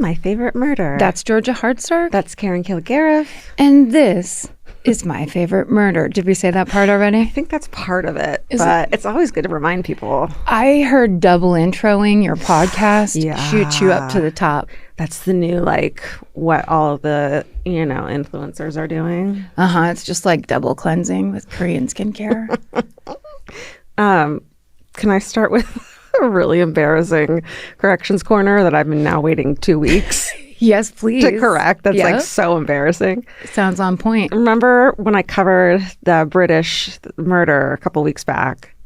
My Favorite Murder. That's Georgia Hardstark. That's Karen Kilgariff. And this is My Favorite Murder. Did we say that part already? I think that's part of it. But it's always good to remind people. I heard double introing your podcast shoot you up to the top. That's the new, like, what all the, influencers are doing. It's just like double cleansing with Korean skincare. Can I start with a really embarrassing corrections corner that I've been now waiting 2 weeks? Yes, please. To correct. That's like so embarrassing. Sounds on point. Remember when I covered the British murder a couple weeks back?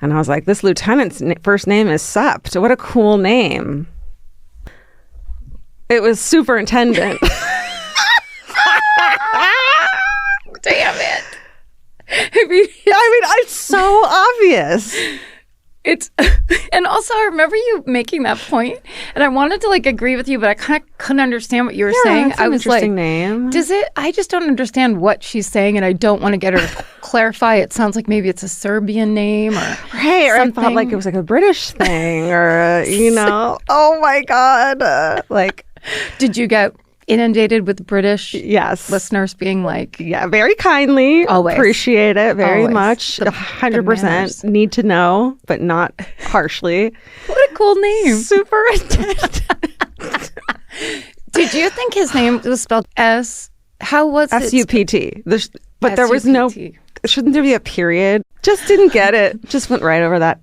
And I was like, this lieutenant's first name is Supt. What a cool name. It was superintendent. Damn it. I mean, it's so obvious. And also I remember you making that point, and I wanted to agree with you, but I kind of couldn't understand what you were saying. That's an interesting name. I just don't understand what she's saying, and I don't want to get her to clarify. It sounds like maybe it's a Serbian name or right, or something. I thought like it was like a British thing or oh my God. Did you get inundated with British listeners being like, very kindly, always appreciate it very always. Much, 100% need to know, but not harshly. What a cool name. Superintendent. Did you think his name was spelled S? How was it? S-U-P-T. But there was S-U-P-T. shouldn't there be a period? Just didn't get it. Just went right over that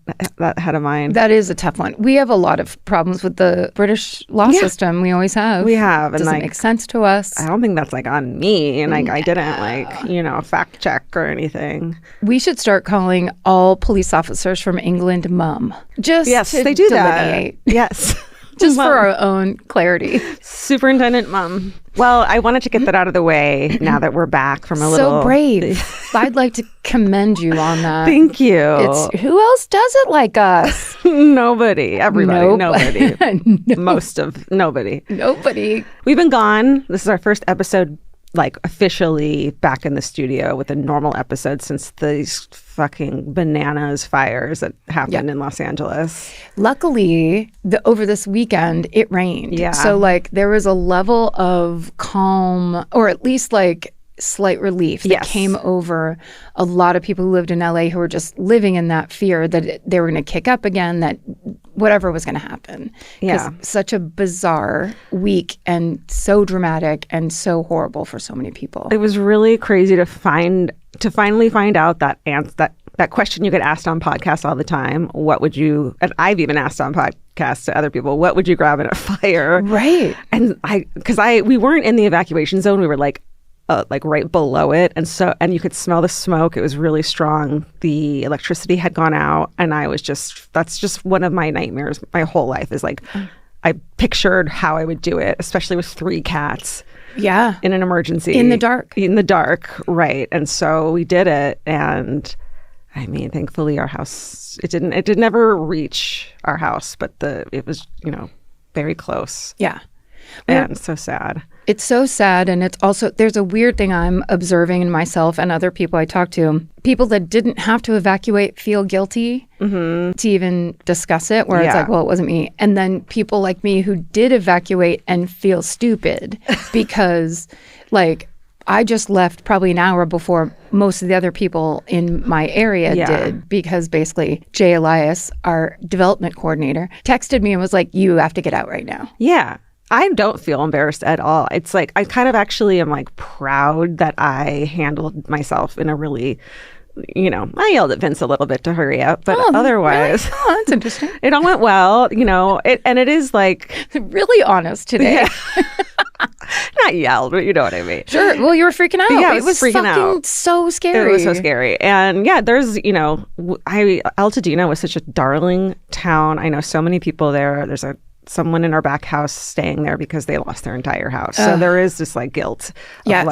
head of mine. That is a tough one. We have a lot of problems with the British law system. We always have. We have. It doesn't make sense to us. I don't think that's on me. And I didn't fact check or anything. We should start calling all police officers from England Mum. Just to they do delineate. That. Yes. Just for our own clarity. Superintendent Mum. Well, I wanted to get that out of the way now that we're back from a little... So brave. I'd like to commend you on that. Thank you. Who else does it like us? Nobody. Everybody. Nobody. Nobody. Nobody. We've been gone. This is our first episode, officially back in the studio with a normal episode since these fucking bananas fires that happened in Los Angeles. Luckily, over this weekend, it rained. Yeah. So, there was a level of calm, or at least, slight relief that came over a lot of people who lived in LA who were just living in that fear that they were going to kick up again, that whatever was going to happen. Yeah. Such a bizarre week and so dramatic and so horrible for so many people. It was really crazy to finally find out that question you get asked on podcasts all the time. What would you, and I've even asked on podcasts to other people, what would you grab in a fire? Right. And we weren't in the evacuation zone. We were right below it. And you could smell the smoke. It was really strong. The electricity had gone out. And that's just one of my nightmares. My whole life is I pictured how I would do it, especially with 3 cats. Yeah. In an emergency. In the dark. In the dark. Right. And so we did it. And thankfully our house, it did never reach our house, but it was, very close. Yeah. And so sad. It's so sad. And it's also, there's a weird thing I'm observing in myself and other people I talk to. People that didn't have to evacuate feel guilty to even discuss it, where it's it wasn't me. And then people like me who did evacuate and feel stupid because I just left probably an hour before most of the other people in my area did, because basically Jay Elias, our development coordinator, texted me and was like, you have to get out right now. Yeah. I don't feel embarrassed at all. It's I kind of actually am proud that I handled myself in a really, I yelled at Vince a little bit to hurry up, but otherwise, really? Oh, that's interesting. It all went well, and it is really honest today. Yeah. Not yelled, but you know what I mean. Sure. Well, you were freaking out. Yeah, it was freaking out. So scary. It was so scary. And there's, Altadena was such a darling town. I know so many people there. There's someone in our back house staying there because they lost their entire house. So there is this guilt of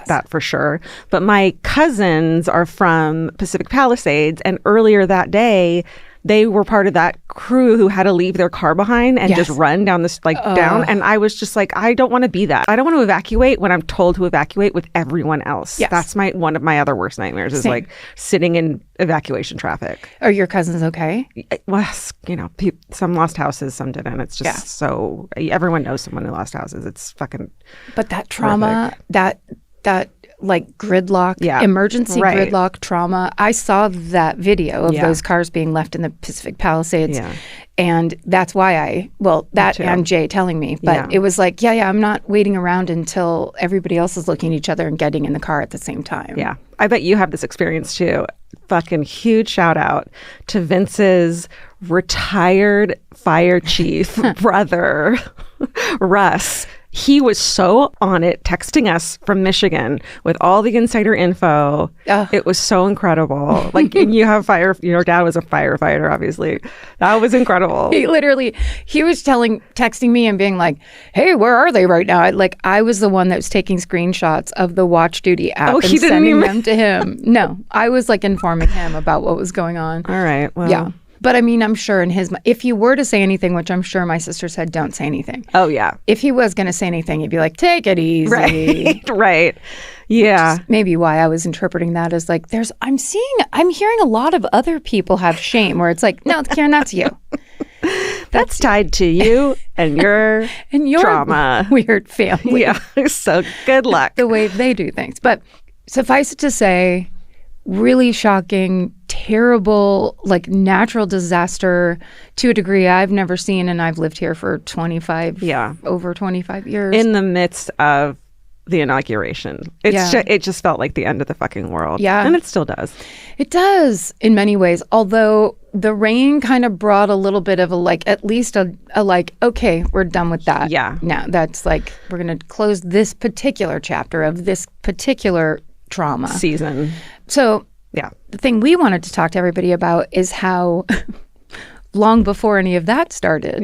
that for sure. But my cousins are from Pacific Palisades, and earlier that day they were part of that crew who had to leave their car behind and just run down this down. And I was just like, I don't want to be that. I don't want to evacuate when I'm told to evacuate with everyone else. Yes. That's one of my other worst nightmares is like sitting in evacuation traffic. Are your cousins okay? Well, some lost houses, some didn't. It's just so everyone knows someone who lost houses. It's fucking. But that trauma, that like gridlock, emergency gridlock trauma. I saw that video of those cars being left in the Pacific Palisades. Yeah. And that's why and Jay telling me. But it was like, I'm not waiting around until everybody else is looking at each other and getting in the car at the same time. Yeah. I bet you have this experience too. Fucking huge shout out to Vince's retired fire chief brother, Russ. He was so on it, texting us from Michigan with all the insider info. It was so incredible. Like, you have your dad was a firefighter, obviously. That was incredible. He was texting me and being like, hey, where are they right now? I was the one that was taking screenshots of the Watch Duty app and sending them to him. No, I was like informing him about what was going on. All right. Well. Yeah. But I mean, I'm sure if you were to say anything, which I'm sure my sister said, don't say anything. Oh, yeah. If he was going to say anything, he'd be like, take it easy. Right. Yeah. Maybe why I was interpreting that as like, I'm hearing a lot of other people have shame where it's like, no, Karen, that's you. That's tied to you and your trauma. Weird family. Yeah. So good luck. The way they do things. But suffice it to say, really shocking, terrible, like natural disaster to a degree I've never seen, and I've lived here for over 25 years. In the midst of the inauguration. It just felt like the end of the fucking world. Yeah. And it still does. It does in many ways, although the rain kind of brought a little bit of at least a okay, we're done with that. Yeah. Now that's like, we're going to close this particular chapter of this particular trauma season. So the thing we wanted to talk to everybody about is how long before any of that started,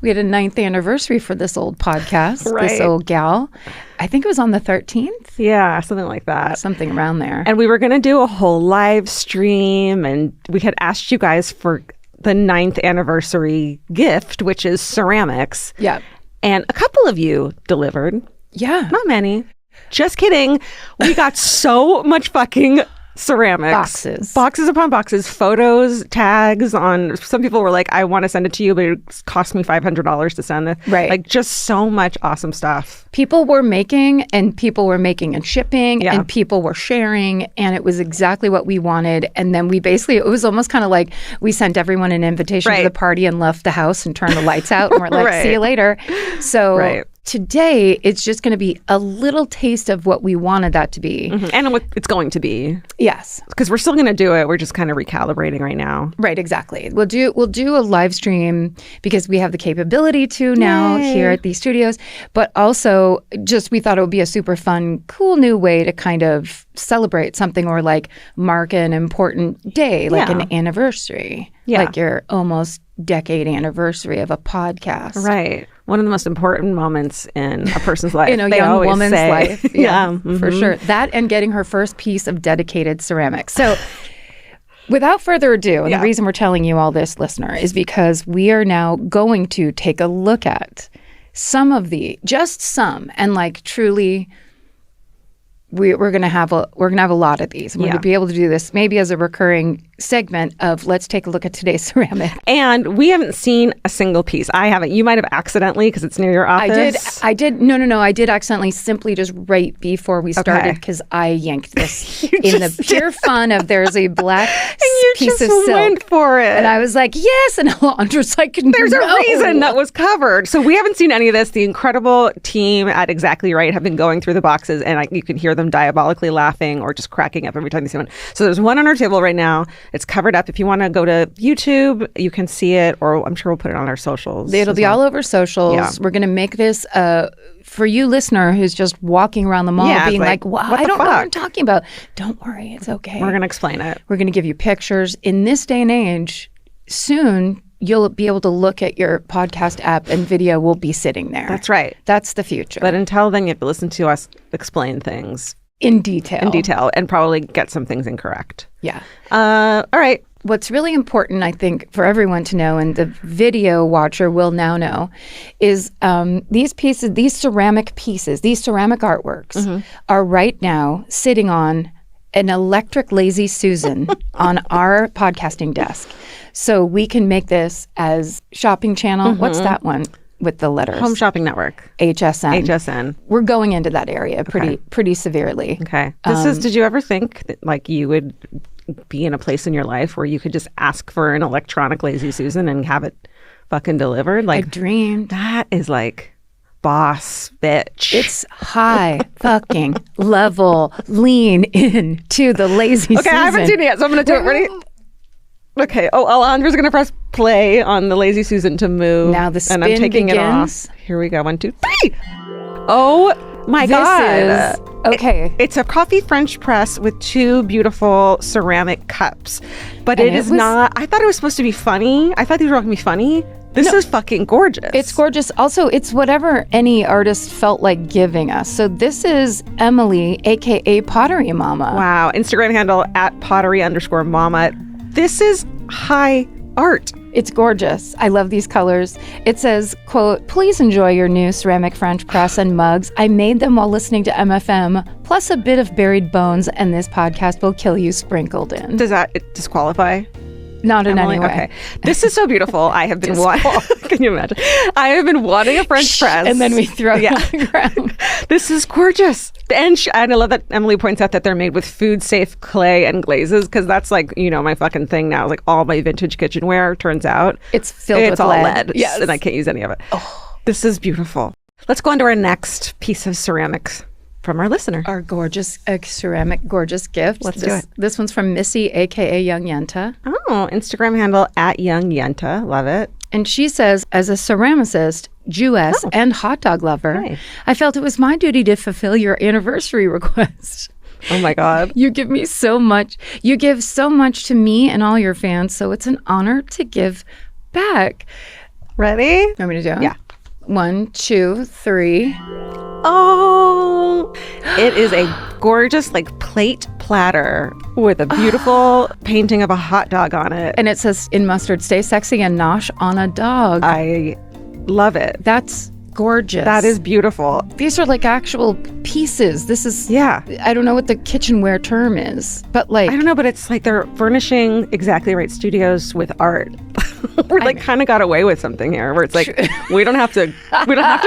we had a 9th anniversary for this old podcast, this old gal. I think it was on the 13th. Yeah, something like that. Something around there. And we were going to do a whole live stream, and we had asked you guys for the 9th anniversary gift, which is ceramics. Yeah. And a couple of you delivered. Yeah. Not many. Just kidding. We got so much fucking ceramics. Boxes upon boxes, photos, tags on. Some people were like, I want to send it to you, but it cost me $500 to send it. Right. Like, just so much awesome stuff. People were making and shipping and people were sharing, and it was exactly what we wanted. And then it was almost kind of like we sent everyone an invitation to the party and left the house and turned the lights out and we're like, see you later. So today, it's just going to be a little taste of what we wanted that to be. Mm-hmm. And what it's going to be. Yes. Because we're still going to do it. We're just kind of recalibrating right now. Right, exactly. We'll do a live stream because we have the capability to now here at these studios. But also, just we thought it would be a super fun, cool new way to kind of celebrate something or like mark an important day, like an anniversary. Yeah. Like your almost decade anniversary of a podcast. Right. One of the most important moments in a person's life. In a young woman's life. Yeah, for sure. That and getting her first piece of dedicated ceramics. So without further ado, and the reason we're telling you all this, listener, is because we are now going to take a look at some of just some, and like truly we're gonna have a lot of these. We're gonna be able to do this maybe as a recurring segment of let's take a look at today's ceramic. And we haven't seen a single piece. I haven't. You might have accidentally because it's near your office. I did. No. I did accidentally simply just right before we started because I yanked this in the pure fun of there's a black piece of silk. Went for it. And I was like, yes. And Alondra's like, there's a reason that was covered. So we haven't seen any of this. The incredible team at Exactly Right have been going through the boxes, and you can hear them diabolically laughing or just cracking up every time they see one. So there's one on our table right now. It's covered up. If you want to go to YouTube, you can see it, or I'm sure we'll put it on our socials. It'll be all over socials. Yeah. We're going to make this for you, listener, who's just walking around the mall being like, well, I don't know what I'm talking about. Don't worry. It's okay. We're going to explain it. We're going to give you pictures. In this day and age, soon you'll be able to look at your podcast app and video will be sitting there. That's right. That's the future. But until then, you have to listen to us explain things. In detail. And probably get some things incorrect. Yeah. All right. what's really important, I think, for everyone to know, and the video watcher will now know, is these pieces, these ceramic artworks are right now sitting on an electric Lazy Susan on our podcasting desk. So we can make this as shopping channel. What's that one with the letters? Home Shopping Network. HSN. We're going into that area pretty severely. Okay. Did you ever think that like you would be in a place in your life where you could just ask for an electronic Lazy Susan and have it fucking delivered? Like, I dreamed. That is like boss bitch. It's high fucking level. Lean in to the Lazy Susan. Okay, I haven't seen it yet, so I'm going to do it. Ready? Okay. Oh, Alondra's going to press play on the Lazy Susan to move. Now the spin and I'm taking begins. it off. Here we go. 1, 2, 3. Oh my God. Okay. It's a coffee French press with 2 beautiful ceramic cups. But it is not, I thought it was supposed to be funny. I thought these were all going to be funny. This is fucking gorgeous. It's gorgeous. Also, it's whatever any artist felt like giving us. So this is Emily, a.k.a. Pottery Mama. Wow. Instagram handle @pottery_mama. This is high art. It's gorgeous. I love these colors. It says, quote, "Please enjoy your new ceramic French press and mugs. I made them while listening to MFM, plus a bit of buried bones, and this podcast will kill you sprinkled in." Does that disqualify? Not in any way. Okay. This is so beautiful. I have been can you imagine? I have been wanting a French press. And then we throw it on the ground. This is gorgeous. And I love that Emily points out that they're made with food-safe clay and glazes, because that's like, my fucking thing now. Like all my vintage kitchenware, turns out. It's filled with all lead. Yes. And I can't use any of it. Oh, this is beautiful. Let's go on to our next piece of ceramics from our listener. Our gorgeous ceramic gift. Let's do it. This one's from Missy, a.k.a. Young Yenta. Oh, Instagram handle @YoungYenta. Love it. And she says, as a ceramicist, Jewess, and hot dog lover, I felt it was my duty to fulfill your anniversary request. Oh my God. You give me so much. You give so much to me and all your fans, so it's an honor to give back. Ready? You want me to do it? Yeah. 1, 2, 3. Oh, it is a gorgeous plate platter with a beautiful painting of a hot dog on it. And it says in mustard, "Stay sexy and nosh on a dog." I love it. That's gorgeous. That is beautiful. These are like actual pieces. This is, I don't know what the kitchenware term is, but I don't know, but it's like they're furnishing Exactly Right Studios with art. We're kind of got away with something here, where it's like we don't have to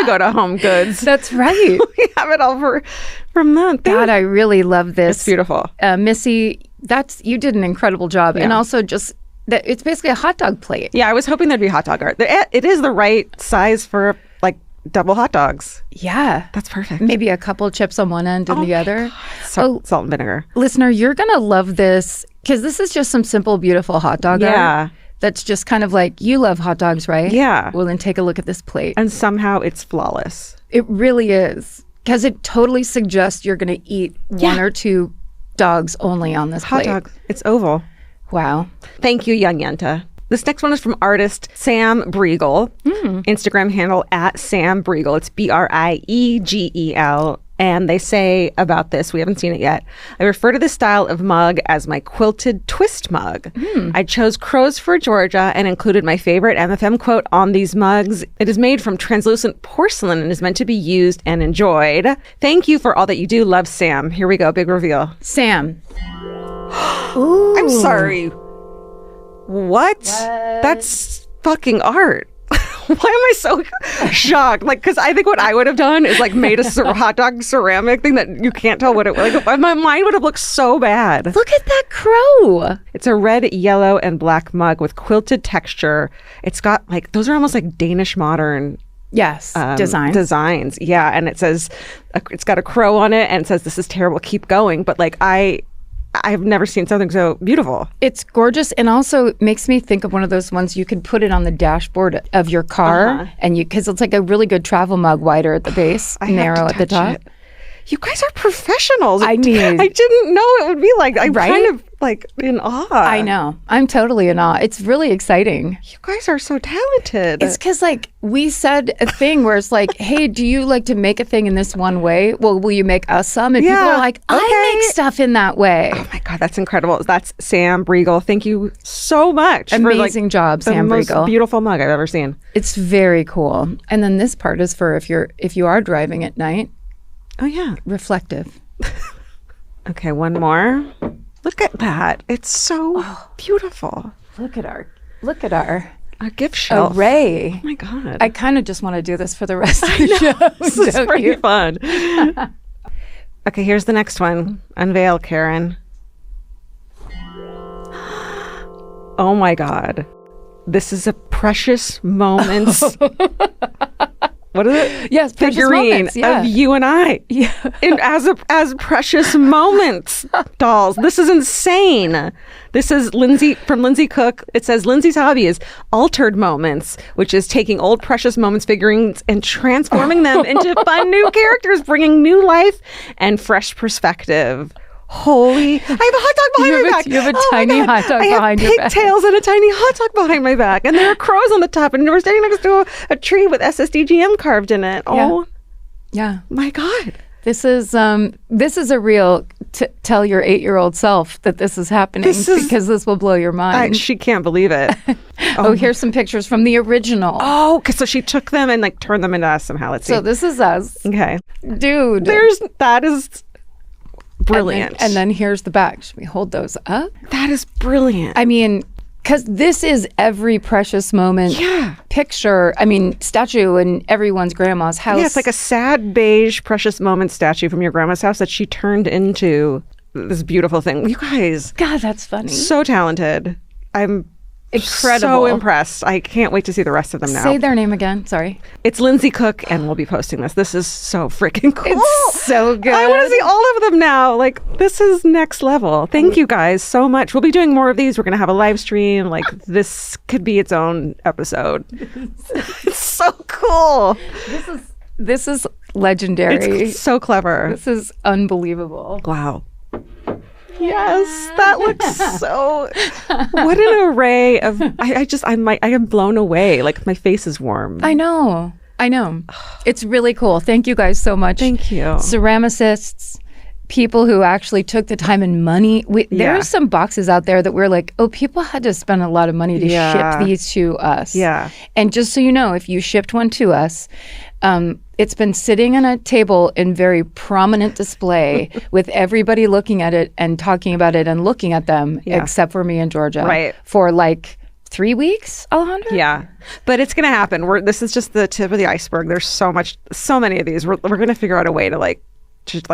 go to Home Goods. That's right. We have it all from them. God, I really love this. It's beautiful. Missy, you did an incredible job. And also just that it's basically a hot dog plate. Yeah, I was hoping there'd be hot dog art. It is the right size for double hot dogs. Yeah. That's perfect. Maybe a couple chips on one end and the other. Salt and vinegar. Listener, you're going to love this, because this is just some simple, beautiful hot dog art. That's just kind of like, you love hot dogs, right? Yeah. Well, then take a look at this plate. And somehow it's flawless. It really is. Because it totally suggests you're going to eat 1 or 2 dogs only on this plate. Hot dog. It's oval. Wow. Thank you, Young Yenta. This next one is from artist Sam Briegel. Instagram handle @Sam Briegel. It's BRIEGEL. And they say about this, we haven't seen it yet, "I refer to this style of mug as my quilted twist mug. I chose crows for Georgia and included my favorite MFM quote on these mugs. It is made from translucent porcelain and is meant to be used and enjoyed. Thank you for all that you do. Love, Sam." Here we go. Big reveal. Sam. Ooh. I'm sorry. What? That's fucking art. Why am I so shocked? Because I think what I would have done is made a hot dog ceramic thing that you can't tell what it was. My mind would have looked so bad. Look at that crow. It's a red, yellow, and black mug with quilted texture. It's got those are almost like Danish modern designs. Yeah, and it says it's got a crow on it and it says, "This is terrible, keep going." But I've never seen something so beautiful. It's gorgeous, and also makes me think of one of those ones you could put it on the dashboard of your car, and because it's like a really good travel mug, wider at the base, narrow at the top. You guys are professionals. I mean, I didn't know it would be like. I'm kind of in awe. I know. I'm totally in awe. It's really exciting. You guys are so talented. It's because we said a thing where it's like, "Hey, do you like to make a thing in this one way? Well, will you make us some?" And people are like, "I make stuff in that way." Oh my God. God, that's incredible. That's Sam Briegel. Thank you so much. Amazing job, Sam Briegel. The most beautiful mug I've ever seen. It's very cool. And then this part is for if you are driving at night. Oh, yeah. Reflective. Okay, one more. Look at that. It's so beautiful. Look at our a gift shelf. Array. Oh my God. I kind of just want to do this for the rest of the show. This is pretty fun. Okay, here's the next one. Unveil, Karen. Oh my God. This is a precious moments. What is it? Yes, figurine of you and I. Yeah. as precious moments dolls. This is insane. This is Lindsay from Lindsay Cook. It says Lindsay's hobby is altered moments, which is taking old precious moments figurines and transforming them into fun new characters, bringing new life and fresh perspective. Holy, I have a hot dog behind my back. You have a tiny hot dog behind your back. I have pigtails and a tiny hot dog behind my back. And there are crows on the top. And we're standing next to a tree with SSDGM carved in it. Oh, yeah. My God. This is a real tell your 8-year-old self that this is happening because this will blow your mind. She can't believe it. Here's some pictures from the original. Oh, okay. So she took them and like turned them into us somehow. Let's see. So this is us. Okay. Dude. That is brilliant. And then here's the back. Should we hold those up? That is brilliant. I mean, because this is every precious moment picture. I mean, statue in everyone's grandma's house. Yeah, it's like a sad beige precious moment statue from your grandma's house that she turned into this beautiful thing. You guys. God, that's funny. So talented. I'm incredible. So impressed. I can't wait to see the rest of them now. Say their name again. Sorry. It's Lindsay Cook, and we'll be posting this. This is so freaking cool. It's so good. I want to see all of them now. Like, this is next level. Thank you guys so much. We'll be doing more of these. We're going to have a live stream. Like, this could be its own episode. It's so cool. This is legendary. It's so clever. This is unbelievable. Wow. Yes, that looks so. What an array of. I am blown away. Like, my face is warm. I know. It's really cool. Thank you guys so much. Thank you. Ceramicists, people who actually took the time and money. There's some boxes out there that we're like, oh, people had to spend a lot of money to ship these to us. Yeah. And just so you know, if you shipped one to us, it's been sitting on a table in very prominent display with everybody looking at it and talking about it and looking at them, except for me and Georgia. Right. For like 3 weeks, Alejandra? Yeah. But it's going to happen. This is just the tip of the iceberg. There's so many of these. We're going to figure out a way to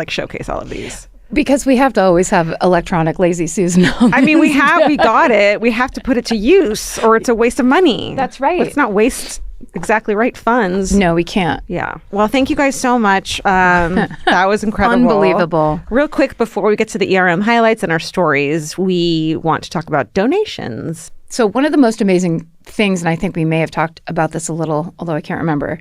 showcase all of these. Because we have to always have electronic Lazy Susan. I mean, we got it. We have to put it to use or it's a waste of money. That's right. Let's not waste exactly right funds. No, we can't. Yeah. Well, thank you guys so much. That was incredible. Unbelievable. Real quick, before we get to the ERM highlights and our stories, we want to talk about donations. So one of the most amazing things, and I think we may have talked about this a little, although I can't remember,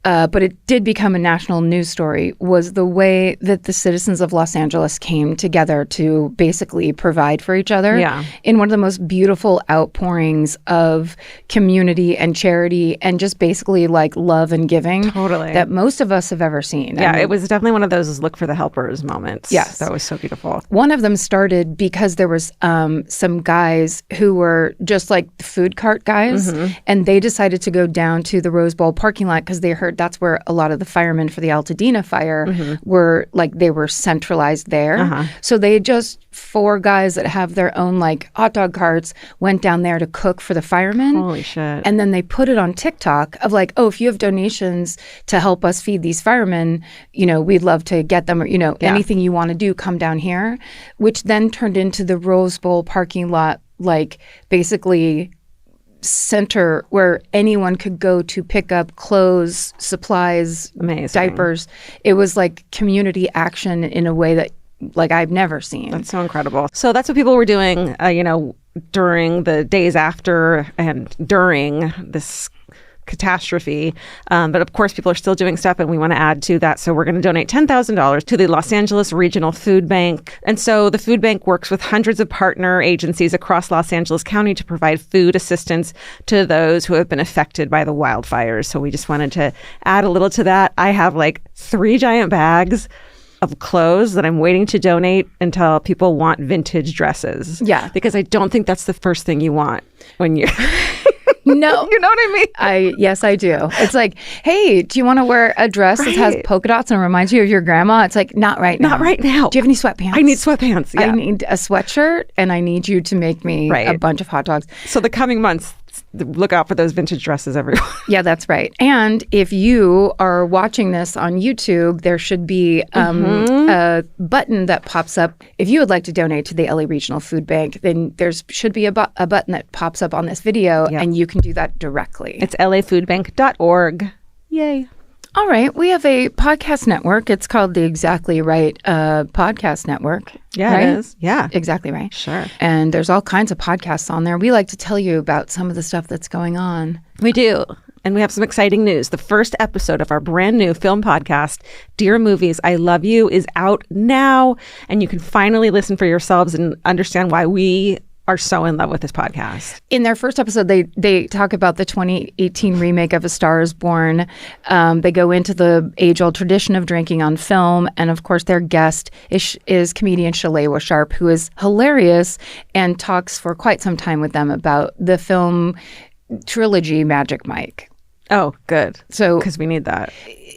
but it did become a national news story, was the way that the citizens of Los Angeles came together to basically provide for each other in one of the most beautiful outpourings of community and charity and just basically like love and giving that most of us have ever seen. Yeah, I mean, it was definitely one of those look for the helpers moments. Yes. That was so beautiful. One of them started because there was some guys who were just like the food cart guys, and they decided to go down to the Rose Bowl parking lot because they heard that's where a lot of the firemen for the Altadena fire were, like, they were centralized there. So they just, 4 guys that have their own like hot dog carts went down there to cook for the firemen. Holy shit. And then they put it on TikTok of like, oh, if you have donations to help us feed these firemen, we'd love to get them, or, anything you want to do, come down here, which then turned into the Rose Bowl parking lot, like basically center where anyone could go to pick up clothes, supplies, diapers. It was like community action in a way that like I've never seen. That's so incredible. So that's what people were doing, during the days after and during this catastrophe. But of course, people are still doing stuff, and we want to add to that. So we're going to donate $10,000 to the Los Angeles Regional Food Bank. And so the food bank works with hundreds of partner agencies across Los Angeles County to provide food assistance to those who have been affected by the wildfires. So we just wanted to add a little to that. I have like 3 giant bags of clothes that I'm waiting to donate until people want vintage dresses. Yeah. Because I don't think that's the first thing you want when you're... No. You know what I mean? Yes, I do. It's like, hey, do you want to wear a dress that has polka dots and reminds you of your grandma? It's like, not right now. Not right now. Do you have any sweatpants? I need sweatpants. Yeah. I need a sweatshirt, and I need you to make me a bunch of hot dogs. So the coming months, look out for those vintage dresses, everyone. Yeah, that's right. And if you are watching this on YouTube, there should be a button that pops up. If you would like to donate to the LA Regional Food Bank, then there should be a button that pops up on this video, and you can do that directly. It's lafoodbank.org. Yay. All right. We have a podcast network. It's called the Exactly Right Podcast Network. Yeah, right? It is. Yeah. Exactly right. Sure. And there's all kinds of podcasts on there. We like to tell you about some of the stuff that's going on. We do. And we have some exciting news. The first episode of our brand new film podcast, Dear Movies, I Love You, is out now. And you can finally listen for yourselves and understand why we are so in love with this podcast. In their first episode, they talk about the 2018 remake of A Star is Born. They go into the age-old tradition of drinking on film. And of course, their guest is comedian Shalewa Sharp, who is hilarious and talks for quite some time with them about the film trilogy Magic Mike. Oh, good. So, because we need that.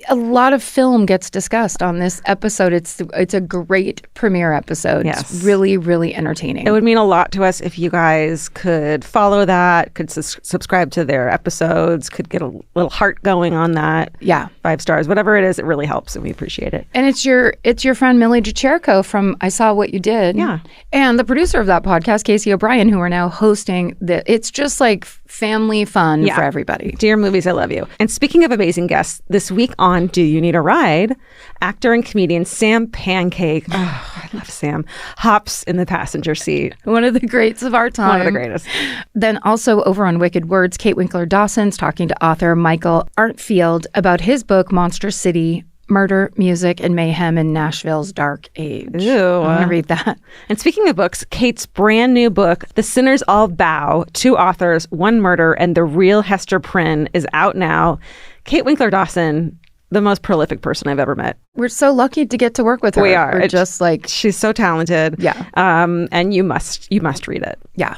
A lot of film gets discussed on this episode. It's a great premiere episode. Yes. It's really, really entertaining. It would mean a lot to us if you guys could follow that, could subscribe to their episodes, could get a little heart going on that. Yeah. 5 stars, whatever it is, it really helps and we appreciate it. And it's your friend Millie Jacherko from I Saw What You Did. Yeah. And the producer of that podcast, Casey O'Brien, who are now hosting it's just like family fun for everybody. Dear Movies, I Love You. And speaking of amazing guests, this week on Do You Need a Ride, actor and comedian Sam Pancake, I love Sam, hops in the passenger seat. One of the greats of our time. One of the greatest. Then also over on Wicked Words, Kate Winkler-Dawson's talking to author Michael Artfield about his book, Monster City, Murder, Music, and Mayhem in Nashville's Dark Age. Ew. I'm going to read that. And speaking of books, Kate's brand new book, The Sinners All Bow, 2 authors, 1 murder, and the real Hester Prynne is out now. Kate Winkler-Dawson, the most prolific person I've ever met. We're so lucky to get to work with her. We are. We're just like... She's so talented. Yeah. And you must read it. Yeah.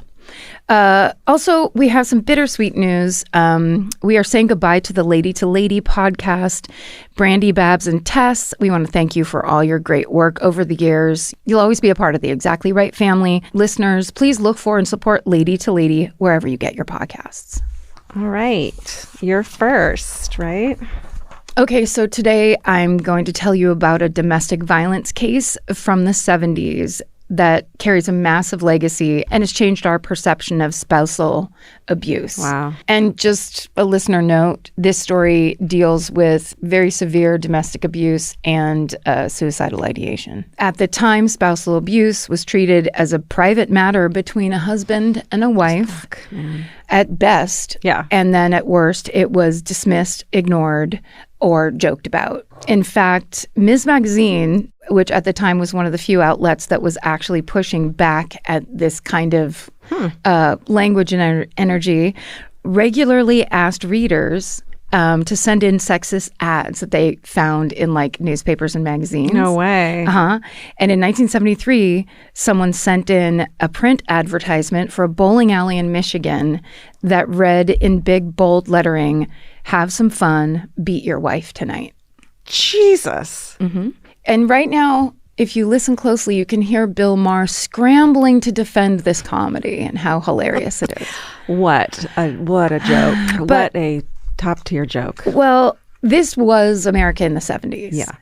Also, we have some bittersweet news. We are saying goodbye to the Lady to Lady podcast. Brandy, Babs, and Tess, we want to thank you for all your great work over the years. You'll always be a part of the Exactly Right family. Listeners, please look for and support Lady to Lady wherever you get your podcasts. All right. You're first, right? Okay, so today I'm going to tell you about a domestic violence case from the 70s that carries a massive legacy and has changed our perception of spousal abuse. Wow. And just a listener note, this story deals with very severe domestic abuse and suicidal ideation. At the time, spousal abuse was treated as a private matter between a husband and a wife. At best. Yeah. And then at worst, it was dismissed, ignored, or joked about. In fact, Ms. Magazine, which at the time was one of the few outlets that was actually pushing back at this kind of language and energy, regularly asked readers to send in sexist ads that they found in like newspapers and magazines. No way. And in 1973, someone sent in a print advertisement for a bowling alley in Michigan that read in big, bold lettering, "Have some fun, beat your wife tonight." Jesus. Mm-hmm. And right now, if you listen closely, you can hear Bill Maher scrambling to defend this comedy and how hilarious it is. What a joke. What a top-tier joke. Well, this was America in the 70s. Yeah.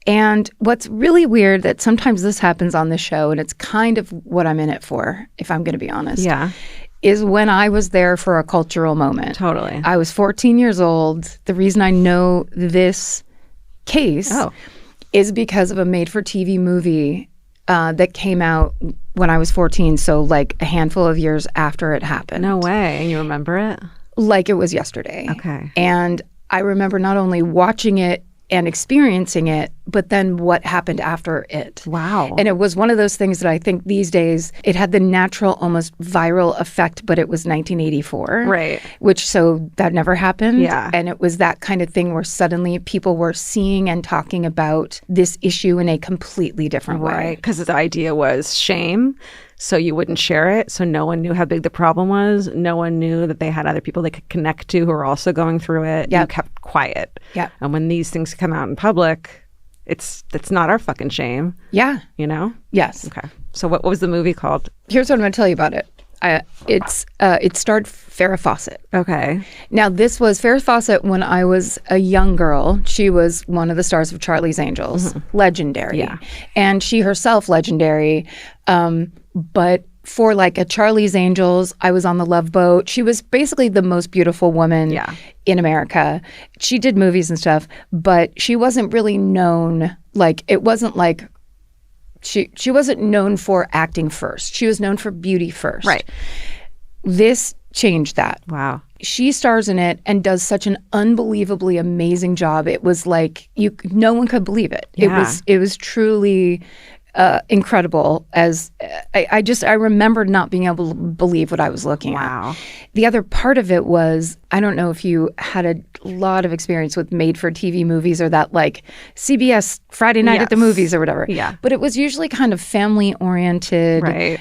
And what's really weird that sometimes this happens on the show, and it's kind of what I'm in it for, if I'm going to be honest. Yeah. Is when I was there for a cultural moment. Totally. I was 14 years old. The reason I know this case is because of a made-for-TV movie that came out when I was 14, so like a handful of years after it happened. No way. And you remember it? Like it was yesterday. Okay. And I remember not only watching it and experiencing it, but then what happened after it. Wow. And it was one of those things that I think these days, it had the natural, almost viral effect, but it was 1984. Right. Which, so that never happened. Yeah. And it was that kind of thing where suddenly people were seeing and talking about this issue in a completely different way. Right. Because the idea was shame. So you wouldn't share it. So no one knew how big the problem was. No one knew that they had other people they could connect to who were also going through it. Yep. You kept quiet. Yeah. And when these things come out in public, it's not our fucking shame. Yeah. You know? Yes. Okay. So what was the movie called? Here's what I'm going to tell you about it. It starred Farrah Fawcett. Okay. Now, this was Farrah Fawcett when I was a young girl. She was one of the stars of Charlie's Angels. Mm-hmm. Legendary. Yeah. And she herself legendary. But for like a Charlie's Angels, I was on the Love Boat. She was basically the most beautiful woman in America. She did movies and stuff, but she wasn't really known. Like, it wasn't like she wasn't known for acting first. She was known for beauty first. Right. This changed that. Wow. She stars in it and does such an unbelievably amazing job. It was like no one could believe it. Yeah. It was truly incredible. As I remember not being able to believe what I was looking at. The other part of it was, I don't know if you had a lot of experience with made-for-TV movies or that like CBS Friday Night at the Movies or whatever. Yeah. But it was usually kind of family-oriented. Right.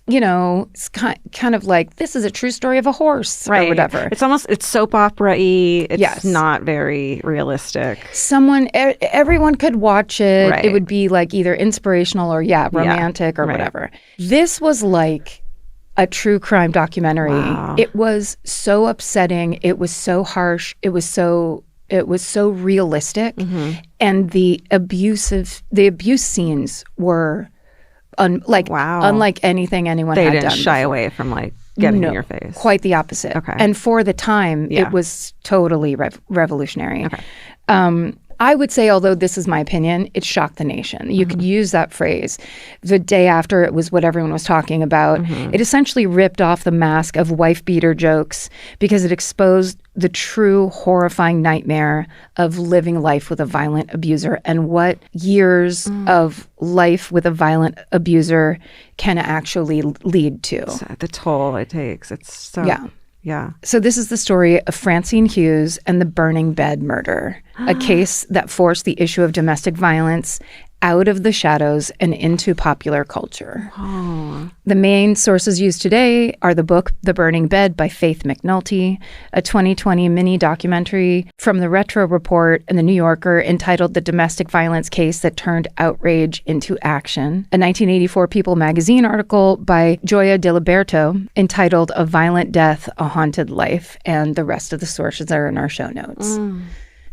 You know, it's kind of like, this is a true story of a horse or whatever. It's soap opera-y. It's Yes. not very realistic. Everyone could watch it. Right. It would be like either inspirational or romantic or whatever. This was like a true crime documentary. Wow. It was so upsetting. It was so harsh. It was so realistic. Mm-hmm. And the abuse scenes were unlike anything anyone had done. They didn't shy away from like getting in your face. Quite the opposite. Okay. And for the time, it was totally revolutionary. Okay. I would say, although this is my opinion, it shocked the nation. You could use that phrase. The day after, it was what everyone was talking about. Mm-hmm. It essentially ripped off the mask of wife-beater jokes because it exposed the true horrifying nightmare of living life with a violent abuser and what years of life with a violent abuser can actually lead to. So the toll it takes. It's so... Yeah. So this is the story of Francine Hughes and the burning bed murder, a case that forced the issue of domestic violence out of the shadows and into popular culture. Oh. The main sources used today are the book The Burning Bed by Faith McNulty, a 2020 mini documentary from the Retro Report and the New Yorker entitled The Domestic Violence Case That Turned Outrage into Action, a 1984 People magazine article by Gioia Diliberto entitled A Violent Death, A Haunted Life, and the rest of the sources are in our show notes.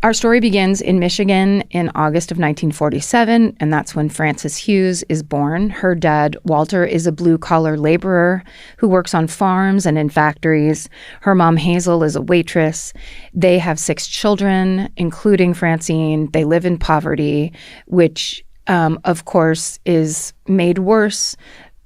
Our story begins in Michigan in August of 1947, and that's when Frances Hughes is born. Her dad, Walter, is a blue-collar laborer who works on farms and in factories. Her mom, Hazel, is a waitress. They have 6 children, including Francine. They live in poverty, which, of course, is made worse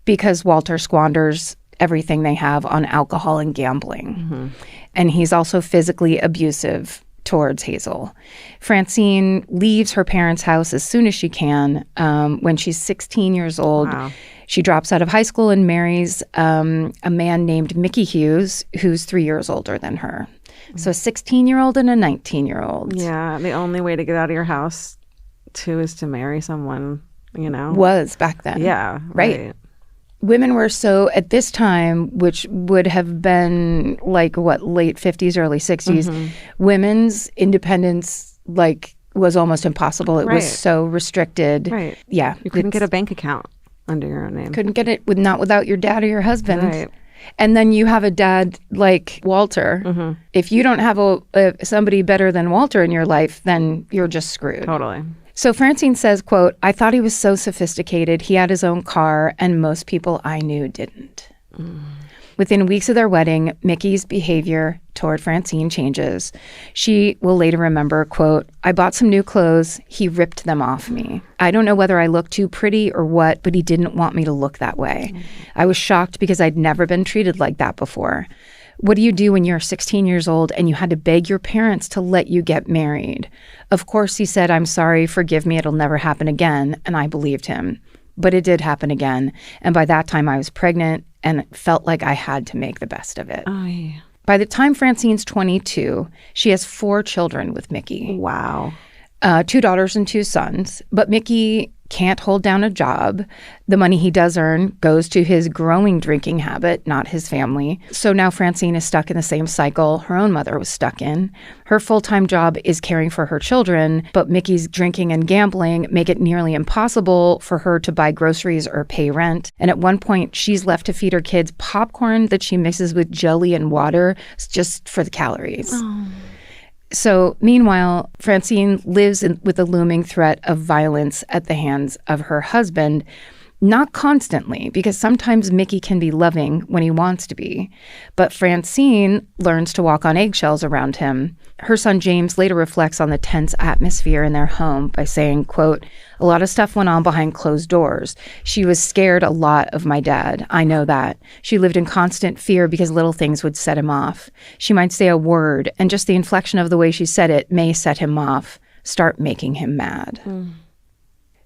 because Walter squanders everything they have on alcohol and gambling. Mm-hmm. And he's also physically abusive towards Hazel. Francine leaves her parents' house as soon as she can. When she's 16 years old, she drops out of high school and marries a man named Mickey Hughes, who's 3 years older than her. So a 16-year-old and a 19-year-old. Yeah, the only way to get out of your house, too, is to marry someone, you know? Was back then. Yeah, right. Women were so, at this time, which would have been like, late 50s, early 60s, women's independence, was almost impossible. It was so restricted. Right. Yeah. You couldn't get a bank account under your own name. Couldn't get it not without your dad or your husband. Right. And then you have a dad like Walter. Mm-hmm. If you don't have somebody better than Walter in your life, then you're just screwed. Totally. So Francine says, quote, "I thought he was so sophisticated. He had his own car, and most people I knew didn't." Within weeks of their wedding, Mickey's behavior toward Francine changes. She will later remember, quote, "I bought some new clothes. He ripped them off me. I don't know whether I look too pretty or what, but he didn't want me to look that way. I was shocked because I'd never been treated like that before. What do you do when you're 16 years old and you had to beg your parents to let you get married? Of course, he said, I'm sorry, forgive me, it'll never happen again. And I believed him. But it did happen again. And by that time, I was pregnant and felt like I had to make the best of it. Oh, yeah. By the time Francine's 22, she has 4 children with Mickey. Wow. 2 daughters and 2 sons. But Mickey can't hold down a job. The money he does earn goes to his growing drinking habit, not his family. So now Francine is stuck in the same cycle her own mother was stuck in. Her full-time job is caring for her children, but Mickey's drinking and gambling make it nearly impossible for her to buy groceries or pay rent. And at one point, she's left to feed her kids popcorn that she mixes with jelly and water just for the calories. Oh. So meanwhile, Francine lives with the looming threat of violence at the hands of her husband. Not constantly, because sometimes Mickey can be loving when he wants to be. But Francine learns to walk on eggshells around him. Her son James later reflects on the tense atmosphere in their home by saying, quote, a lot of stuff went on behind closed doors. She was scared a lot of my dad. I know that. She lived in constant fear because little things would set him off. She might say a word, and just the inflection of the way she said it may set him off, start making him mad.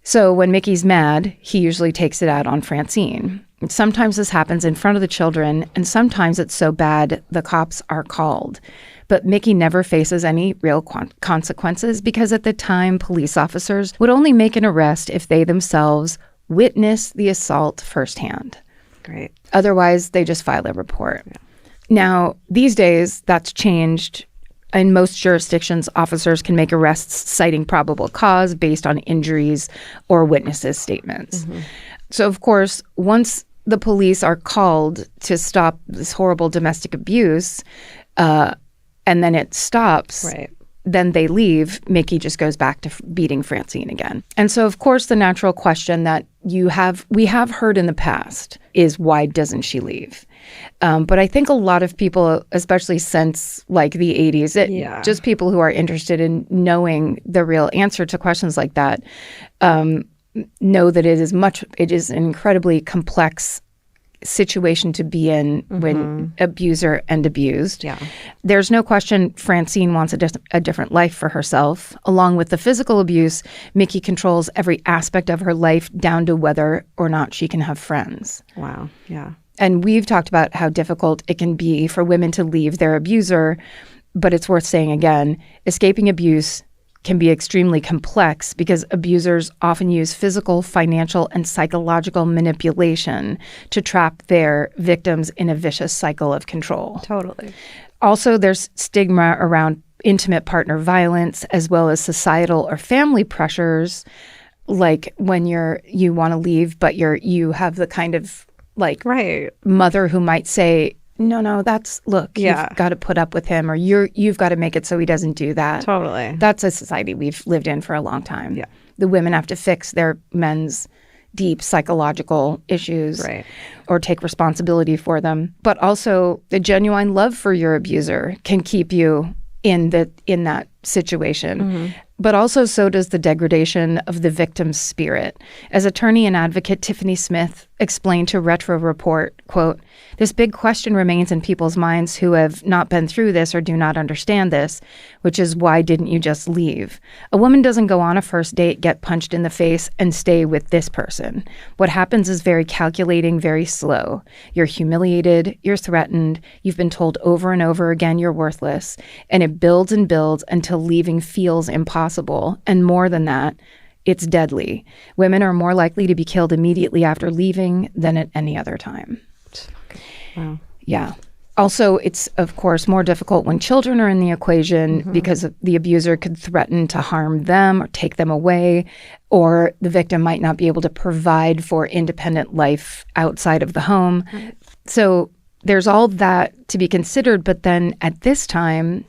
So when Mickey's mad, he usually takes it out on Francine. Sometimes this happens in front of the children, and sometimes it's so bad the cops are called. But Mickey never faces any real consequences because at the time, police officers would only make an arrest if they themselves witness the assault firsthand. Great. Otherwise, they just file a report. Yeah. Now, these days, that's changed. In most jurisdictions, officers can make arrests citing probable cause based on injuries or witnesses' statements. Mm-hmm. So, of course, once the police are called to stop this horrible domestic abuse, and then it stops, right, then they leave, Mickey just goes back to beating Francine again. And so, of course, the natural question that we have heard in the past is, why doesn't she leave? But I think a lot of people, especially since like the 80s, just people who are interested in knowing the real answer to questions like that, know that it is an incredibly complex situation to be in when abuser and abused. Yeah. There's no question Francine wants a different life for herself. Along with the physical abuse, Mickey controls every aspect of her life down to whether or not she can have friends. Wow. Yeah. And we've talked about how difficult it can be for women to leave their abuser, but it's worth saying again, escaping abuse can be extremely complex because abusers often use physical, financial, and psychological manipulation to trap their victims in a vicious cycle of control. Totally. Also, there's stigma around intimate partner violence, as well as societal or family pressures, like when you want to leave, but you have the kind of mother who might say, no, you've got to put up with him, or you've got to make it so he doesn't do that. Totally. That's a society we've lived in for a long time. Yeah. The women have to fix their men's deep psychological issues, or take responsibility for them. But also the genuine love for your abuser can keep you in that situation. Mm-hmm. But also so does the degradation of the victim's spirit. As attorney and advocate Tiffany Smith explained to Retro Report, quote, this big question remains in people's minds who have not been through this or do not understand this, which is, why didn't you just leave? A woman doesn't go on a first date, get punched in the face, and stay with this person. What happens is very calculating, very slow. You're humiliated, you're threatened, you've been told over and over again you're worthless, and it builds and builds until leaving feels impossible. And more than that, it's deadly. Women are more likely to be killed immediately after leaving than at any other time. Wow. Yeah. Also, it's, of course, more difficult when children are in the equation because the abuser could threaten to harm them or take them away, or the victim might not be able to provide for independent life outside of the home. Right. So there's all that to be considered. But then at this time,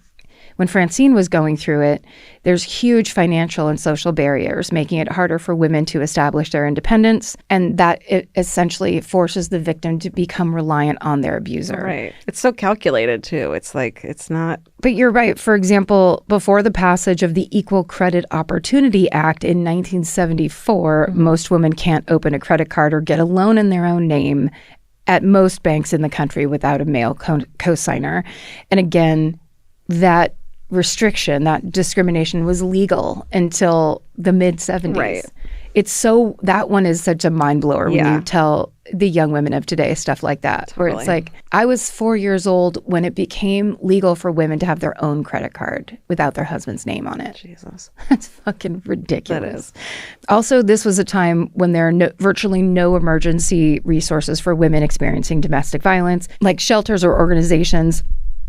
when Francine was going through it, there's huge financial and social barriers, making it harder for women to establish their independence. And that it essentially forces the victim to become reliant on their abuser. Right. It's so calculated, too. It's like, it's not. But you're right. For example, before the passage of the Equal Credit Opportunity Act in 1974, most women can't open a credit card or get a loan in their own name at most banks in the country without a male co-signer. And again, that restriction, that discrimination was legal until the mid-70s. Right. That one is such a mind blower when you tell the young women of today stuff like that, where it's like, I was 4 years old when it became legal for women to have their own credit card without their husband's name on it. Jesus. That's fucking ridiculous. That is. Also, this was a time when there are virtually no emergency resources for women experiencing domestic violence, like shelters or organizations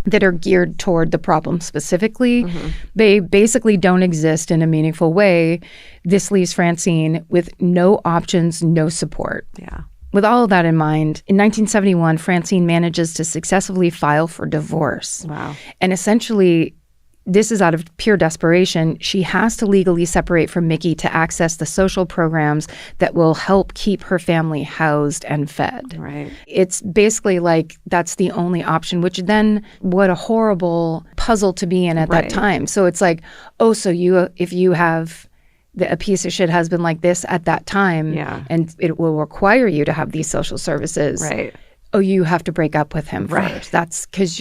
that are geared toward the problem specifically. They basically don't exist in a meaningful way. This leaves Francine with no options, no support. Yeah. With all of that in mind, in 1971, Francine manages to successfully file for divorce. Wow. And essentially, this is out of pure desperation. She has to legally separate from Mickey to access the social programs that will help keep her family housed and fed. Right. It's basically like that's the only option, which then what a horrible puzzle to be in at that time. So it's like, oh, so if you have a piece of shit husband like this at that time, and it will require you to have these social services. Right. Oh, you have to break up with him first. That's because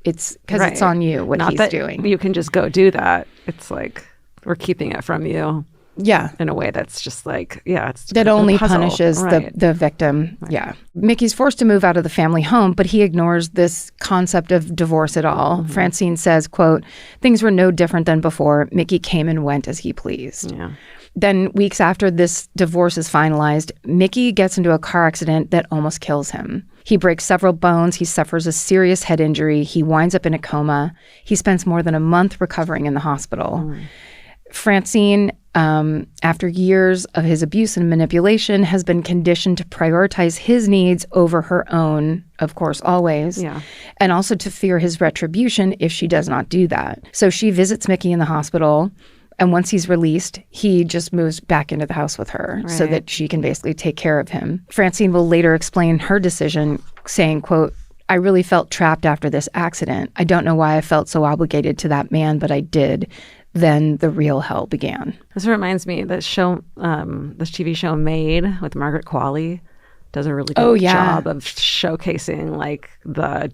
it's on you what Not he's that doing. You can just go do that. It's like we're keeping it from you. Yeah. In a way that's just like, it's that only punishes the victim. Right. Yeah. Mickey's forced to move out of the family home, but he ignores this concept of divorce at all. Francine says, quote, "Things were no different than before. Mickey came and went as he pleased." Yeah. Then weeks after this divorce is finalized, Mickey gets into a car accident that almost kills him. He breaks several bones. He suffers a serious head injury. He winds up in a coma. He spends more than a month recovering in the hospital. Francine, after years of his abuse and manipulation, has been conditioned to prioritize his needs over her own, of course, always, and also to fear his retribution if she does not do that. So she visits Mickey in the hospital, and once he's released, he just moves back into the house with her so that she can basically take care of him. Francine will later explain her decision, saying, quote, "I really felt trapped after this accident. I don't know why I felt so obligated to that man, but I did. Then the real hell began." This reminds me, this TV show Made with Margaret Qualley does a really good job of showcasing like why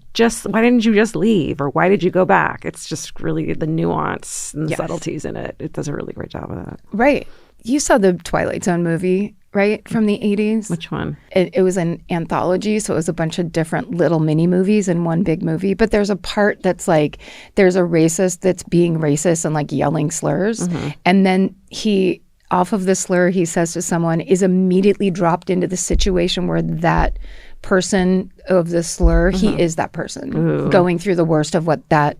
didn't you just leave, or why did you go back? It's just really the nuance and the subtleties in it. It does a really great job of that. Right. You saw the Twilight Zone movie, right, from the 80s? Which one? It was an anthology, so it was a bunch of different little mini movies in one big movie. But there's a part that's like, there's a racist that's being racist and like yelling slurs. And then off of the slur he says to someone, is immediately dropped into the situation where that person of the slur, he is that person going through the worst of what that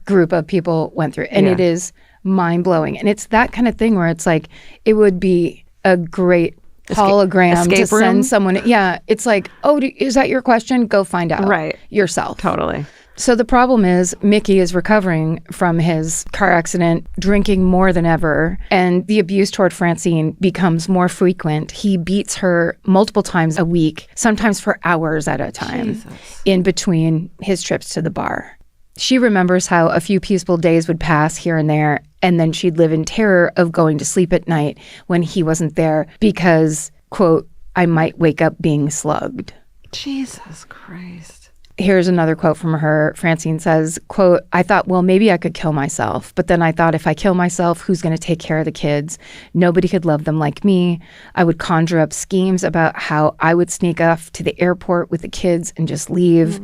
group of people went through. And it is mind-blowing. And it's that kind of thing where it's like, it would be a great hologram to send someone. Yeah, it's like, oh, is that your question? Go find out yourself. Totally. So the problem is Mickey is recovering from his car accident, drinking more than ever, and the abuse toward Francine becomes more frequent. He beats her multiple times a week, sometimes for hours at a time, in between his trips to the bar. She remembers how a few peaceful days would pass here and there, and then she'd live in terror of going to sleep at night when he wasn't there because, quote, "I might wake up being slugged." Jesus Christ. Here's another quote from her. Francine says, quote, "I thought, well, maybe I could kill myself. But then I thought, if I kill myself, who's going to take care of the kids? Nobody could love them like me. I would conjure up schemes about how I would sneak off to the airport with the kids and just leave.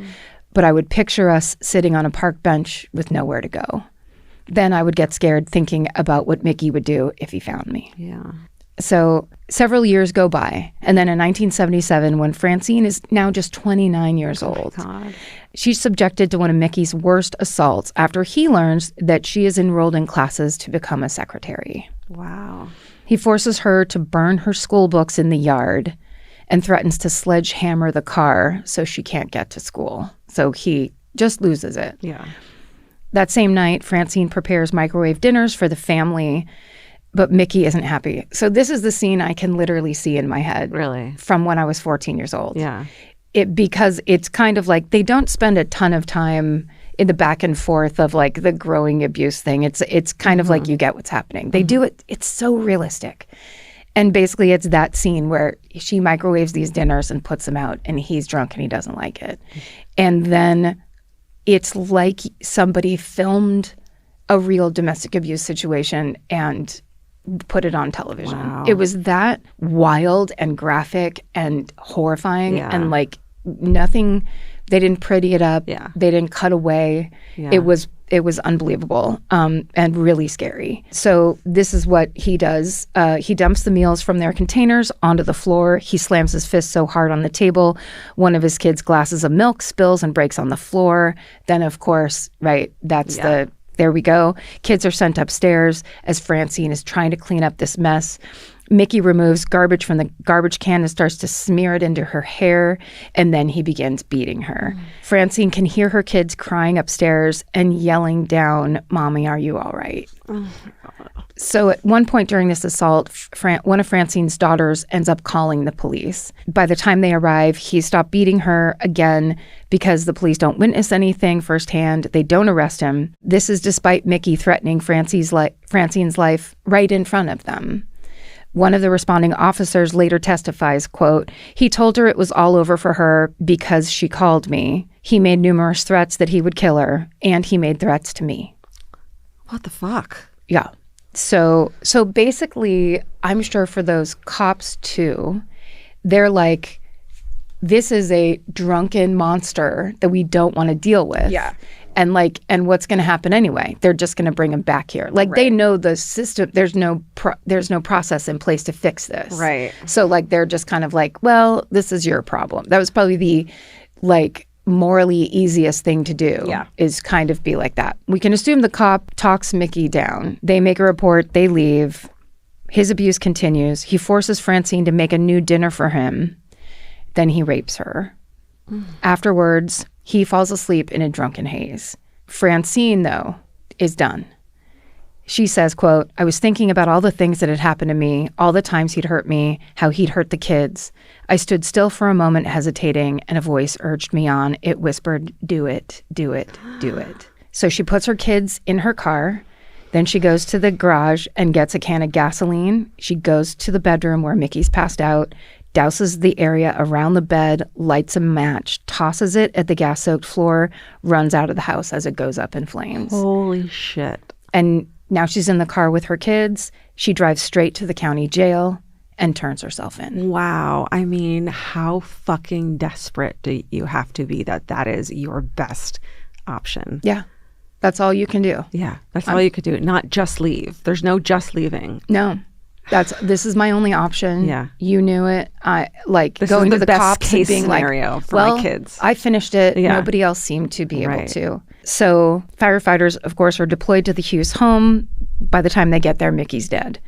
But I would picture us sitting on a park bench with nowhere to go. Then I would get scared thinking about what Mickey would do if he found me." Yeah. So several years go by. And then in 1977, when Francine is now just 29 years old, she's subjected to one of Mickey's worst assaults after he learns that she is enrolled in classes to become a secretary. Wow. He forces her to burn her school books in the yard and threatens to sledgehammer the car so she can't get to school. So he just loses it. Yeah. That same night, Francine prepares microwave dinners for the family, but Mickey isn't happy. So this is the scene I can literally see in my head. Really? From when I was 14 years old. Yeah. Because it's kind of like they don't spend a ton of time in the back and forth of like the growing abuse thing. It's kind of like you get what's happening. They do it. It's so realistic. And basically it's that scene where she microwaves these dinners and puts them out, and he's drunk and he doesn't like it. And then it's like somebody filmed a real domestic abuse situation and put it on television. Wow. It was that wild and graphic and horrifying, and like nothing. They didn't pretty it up. Yeah. They didn't cut away. Yeah. It was unbelievable, and really scary. So this is what he does. He dumps the meals from their containers onto the floor. He slams his fist so hard on the table, one of his kids' glasses of milk spills and breaks on the floor. Then, of course, right, that's there we go. Kids are sent upstairs as Francine is trying to clean up this mess. Mickey removes garbage from the garbage can and starts to smear it into her hair, and then he begins beating her. Francine can hear her kids crying upstairs and yelling down, "Mommy, are you all right?" So at one point during this assault, one of Francine's daughters ends up calling the police. By the time they arrive, he stopped beating her again because the police don't witness anything firsthand. They don't arrest him. This is despite Mickey threatening Francine's life right in front of them. One of the responding officers later testifies, quote, "He told her it was all over for her because she called me. He made numerous threats that he would kill her, and he made threats to me." What the fuck? Yeah. So basically, I'm sure for those cops too, they're like, this is a drunken monster that we don't want to deal with. Yeah. And what's going to happen anyway? They're just going to bring him back here. Like, they know the system. There's no process in place to fix this. Right. So they're just kind of like, well, this is your problem. That was probably the morally easiest thing to do. Yeah. Is kind of be like that. We can assume the cop talks Mickey down. They make a report. They leave. His abuse continues. He forces Francine to make a new dinner for him. Then he rapes her. Afterwards, he falls asleep in a drunken haze. Francine, though, is done. She says, quote, "I was thinking about all the things that had happened to me, all the times he'd hurt me, how he'd hurt the kids. I stood still for a moment hesitating, and a voice urged me on. It whispered, 'Do it, do it, do it.'" So she puts her kids in her car. Then she goes to the garage and gets a can of gasoline. She goes to the bedroom where Mickey's passed out, douses the area around the bed, lights a match, tosses it at the gas-soaked floor, runs out of the house as it goes up in flames. Holy shit. And now she's in the car with her kids. She drives straight to the county jail and turns herself in. Wow. I mean, how fucking desperate do you have to be that is your best option? Yeah. That's all you can do. Yeah. That's all you could do. Not just leave. There's no just leaving. No. This is my only option. Yeah. You knew it. This going is to the best cops case and being scenario like, for well, my kids. I finished it. Yeah. Nobody else seemed to be able Right. to. So firefighters, of course, are deployed to the Hughes home. By the time they get there, Mickey's dead.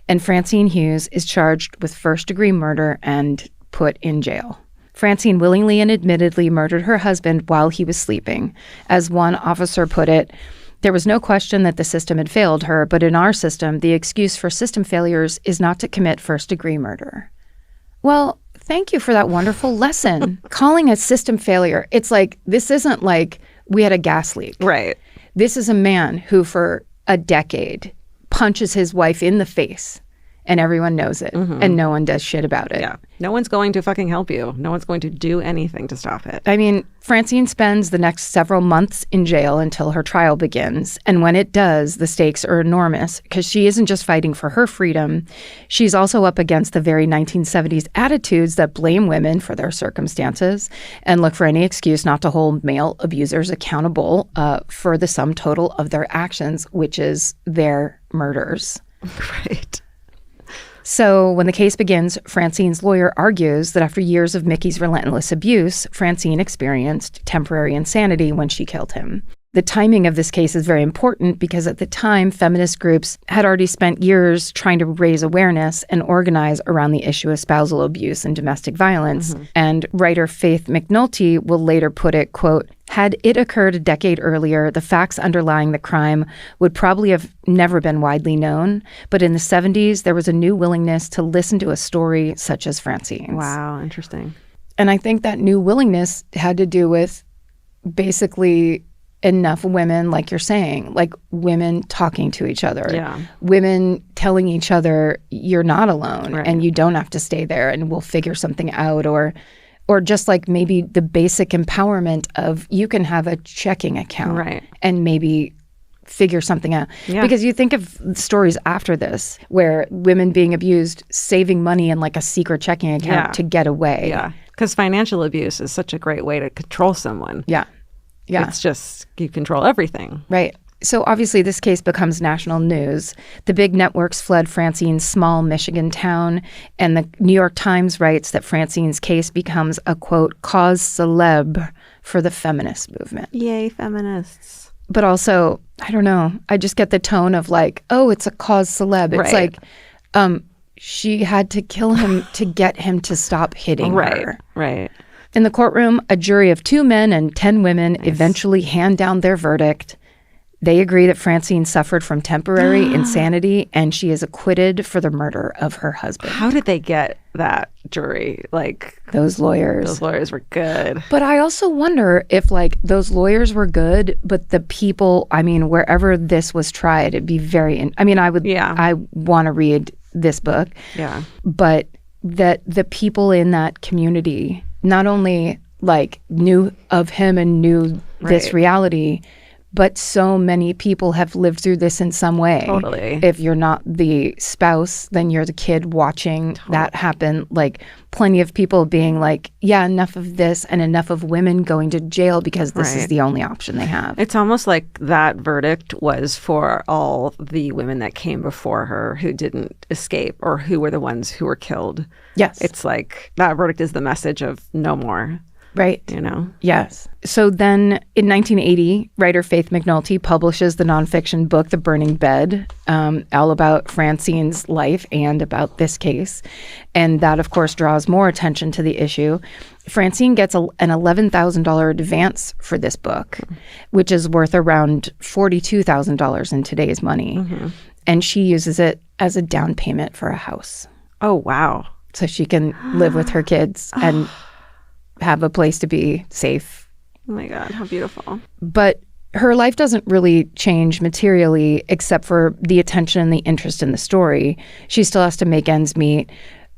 And Francine Hughes is charged with first-degree murder and put in jail. Francine willingly and admittedly murdered her husband while he was sleeping. As one officer put it, "There was no question that the system had failed her, but in our system, the excuse for system failures is not to commit first-degree murder." Well, thank you for that wonderful lesson. Calling a system failure, it's like, this isn't like we had a gas leak. Right. This is a man who for a decade punches his wife in the face, and everyone knows it, and no one does shit about it. Yeah. No one's going to fucking help you. No one's going to do anything to stop it. I mean, Francine spends the next several months in jail until her trial begins. And when it does, the stakes are enormous because she isn't just fighting for her freedom. She's also up against the very 1970s attitudes that blame women for their circumstances and look for any excuse not to hold male abusers accountable for the sum total of their actions, which is their murders. Right. So when the case begins, Francine's lawyer argues that after years of Mickey's relentless abuse, Francine experienced temporary insanity when she killed him. The timing of this case is very important because at the time, feminist groups had already spent years trying to raise awareness and organize around the issue of spousal abuse and domestic violence. And writer Faith McNulty will later put it, quote, "Had it occurred a decade earlier, the facts underlying the crime would probably have never been widely known. But in the 70s, there was a new willingness to listen to a story such as Francine's." Wow, interesting. And I think that new willingness had to do with basically enough women, like you're saying, like women talking to each other, Yeah. women telling each other you're not alone Right. and you don't have to stay there and we'll figure something out, or just like maybe the basic empowerment of you can have a checking account Right. and maybe figure something out. Yeah. Because you think of stories after this where women being abused, saving money in like a secret checking account Yeah. to get away. Yeah. Because financial abuse is such a great way to control someone. Yeah. Yeah. It's just, you control everything. Right. So obviously this case becomes national news. The big networks flood Francine's small Michigan town, and the New York Times writes that Francine's case becomes a, quote, cause célèbre for the feminist movement. Yay, feminists. But also, I don't know, I just get the tone of like, oh, it's a cause célèbre. It's Right. like, she had to kill him to get him to stop hitting her. Right. In the courtroom, a jury of 2 men and 10 women eventually hand down their verdict. They agree that Francine suffered from temporary insanity, and she is acquitted for the murder of her husband. How did they get that jury? Like, Those lawyers. those lawyers were good. But I also wonder if, like, those lawyers were good, but the people, I mean, wherever this was tried, it'd be very, I want to read this book. Yeah. But that the people in that community not only, like, knew of him and knew this Right. reality, but so many people have lived through this in some way. Totally. If you're not the spouse, then you're the kid watching that happen. Like, plenty of people being like, yeah, enough of this, and enough of women going to jail because this is Right. the only option they have. It's almost like that verdict was for all the women that came before her who didn't escape or who were the ones who were killed. Yes. It's like that verdict is the message of no more, Right. you know? Yes. So then in 1980, writer Faith McNulty publishes the nonfiction book, The Burning Bed, all about Francine's life and about this case. And that, of course, draws more attention to the issue. Francine gets an $11,000 advance for this book, which is worth around $42,000 in today's money. Mm-hmm. And she uses it as a down payment for a house. Oh, wow. So she can live with her kids and have a place to be safe. Oh my God, how beautiful. But her life doesn't really change materially except for the attention and the interest in the story. She still has to make ends meet.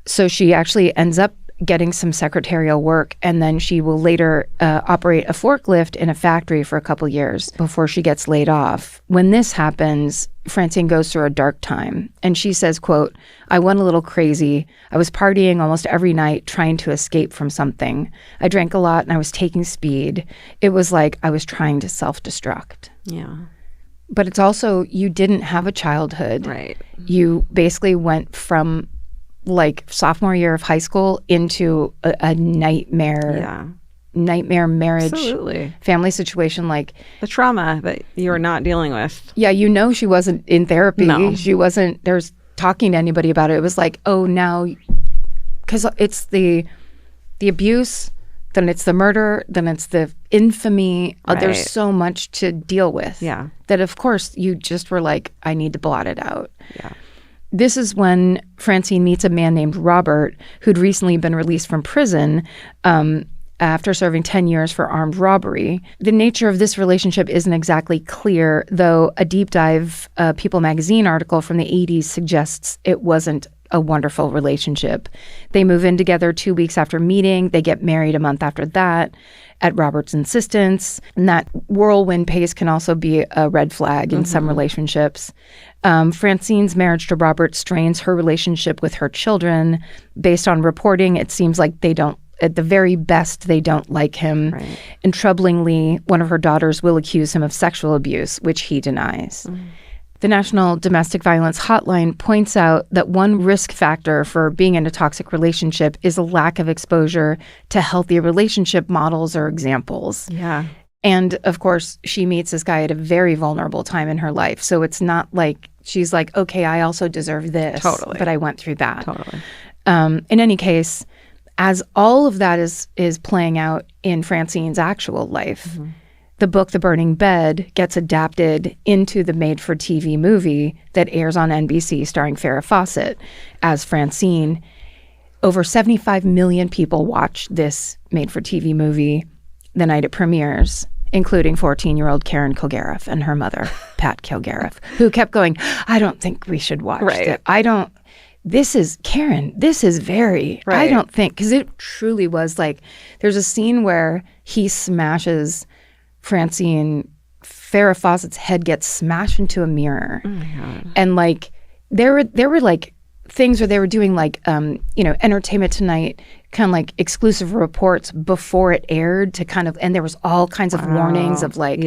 So she actually ends up getting some secretarial work, and then she will later operate a forklift in a factory for a couple years before she gets laid off. When this happens, Francine goes through a dark time, and she says, quote, "I went a little crazy. I was partying almost every night trying to escape from something. I drank a lot and I was taking speed. It was like I was trying to self-destruct." Yeah. But it's also, you didn't have a childhood. Right. You basically went from like sophomore year of high school into a nightmare marriage, Absolutely. family situation. Like, The trauma that you're not dealing with. yeah, you know, she wasn't in therapy. No. She wasn't, there's talking to anybody about it. It was like, oh, now, because it's the abuse, then it's the murder, then it's the infamy. Right. There's so much to deal with. Yeah. That, of course, you just were like, I need to blot it out. Yeah. This is when Francine meets a man named Robert, who'd recently been released from prison after serving 10 years for armed robbery. The nature of this relationship isn't exactly clear, though a deep dive People magazine article from the 80s suggests it wasn't a wonderful relationship. They move in together 2 weeks after meeting. They get married a month after that at Robert's insistence. And that whirlwind pace can also be a red flag in some relationships. Francine's marriage to Robert strains her relationship with her children. Based on reporting, it seems like they don't, at the very best, they don't like him. Right. And troublingly, one of her daughters will accuse him of sexual abuse, which he denies. The National Domestic Violence Hotline points out that one risk factor for being in a toxic relationship is a lack of exposure to healthy relationship models or examples. Yeah. And of course, she meets this guy at a very vulnerable time in her life. So it's not like she's like, okay, I also deserve this. Totally. But I went through that. Totally. In any case, as all of that is playing out in Francine's actual life, the book, The Burning Bed, gets adapted into the made-for-TV movie that airs on NBC starring Farrah Fawcett as Francine. Over 75 million people watched this made-for-TV movie the night it premieres. including 14-year-old Karen Kilgariff and her mother, Pat Kilgariff, who kept going, I don't think we should watch it. This is, Karen, this is very, I don't think, because it truly was like, there's a scene where he smashes Francine, Farrah Fawcett's head gets smashed into a mirror. Oh my God. And like, there were like things where they were doing like, Entertainment Tonight, kind of like exclusive reports before it aired to kind of, and there was all kinds of warnings of like,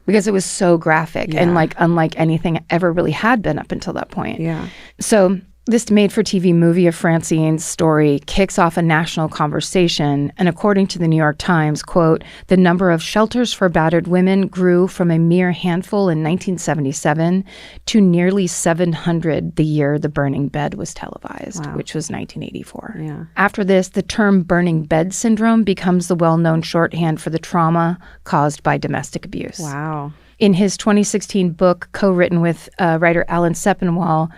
because it was so graphic and like unlike anything ever really had been up until that point. Yeah. So this made-for-TV movie of Francine's story kicks off a national conversation, and according to the New York Times, quote, the number of shelters for battered women grew from a mere handful in 1977 to nearly 700 the year The Burning Bed was televised, which was 1984. Yeah. After this, the term burning bed syndrome becomes the well-known shorthand for the trauma caused by domestic abuse. Wow. In his 2016 book, co-written with writer Alan Sepinwall,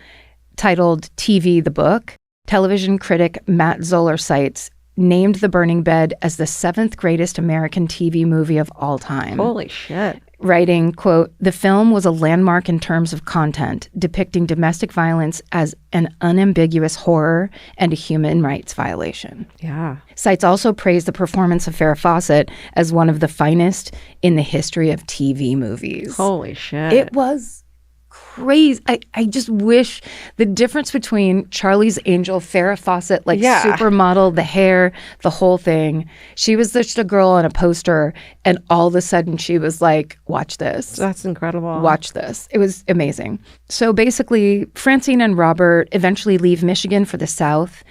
titled TV the Book, television critic Matt Zoller cites named The Burning Bed as the 7th greatest American TV movie of all time. Holy shit. Writing, quote, the film was a landmark in terms of content, depicting domestic violence as an unambiguous horror and a human rights violation. Yeah. Sites also praised the performance of Farrah Fawcett as one of the finest in the history of TV movies. Holy shit. It was crazy. I just wish the difference between Charlie's Angel, Farrah Fawcett, supermodel, the hair, the whole thing. She was just a girl on a poster, and all of a sudden she was like, watch this. That's incredible. Watch this. It was amazing. So basically, Francine and Robert eventually leave Michigan for the South.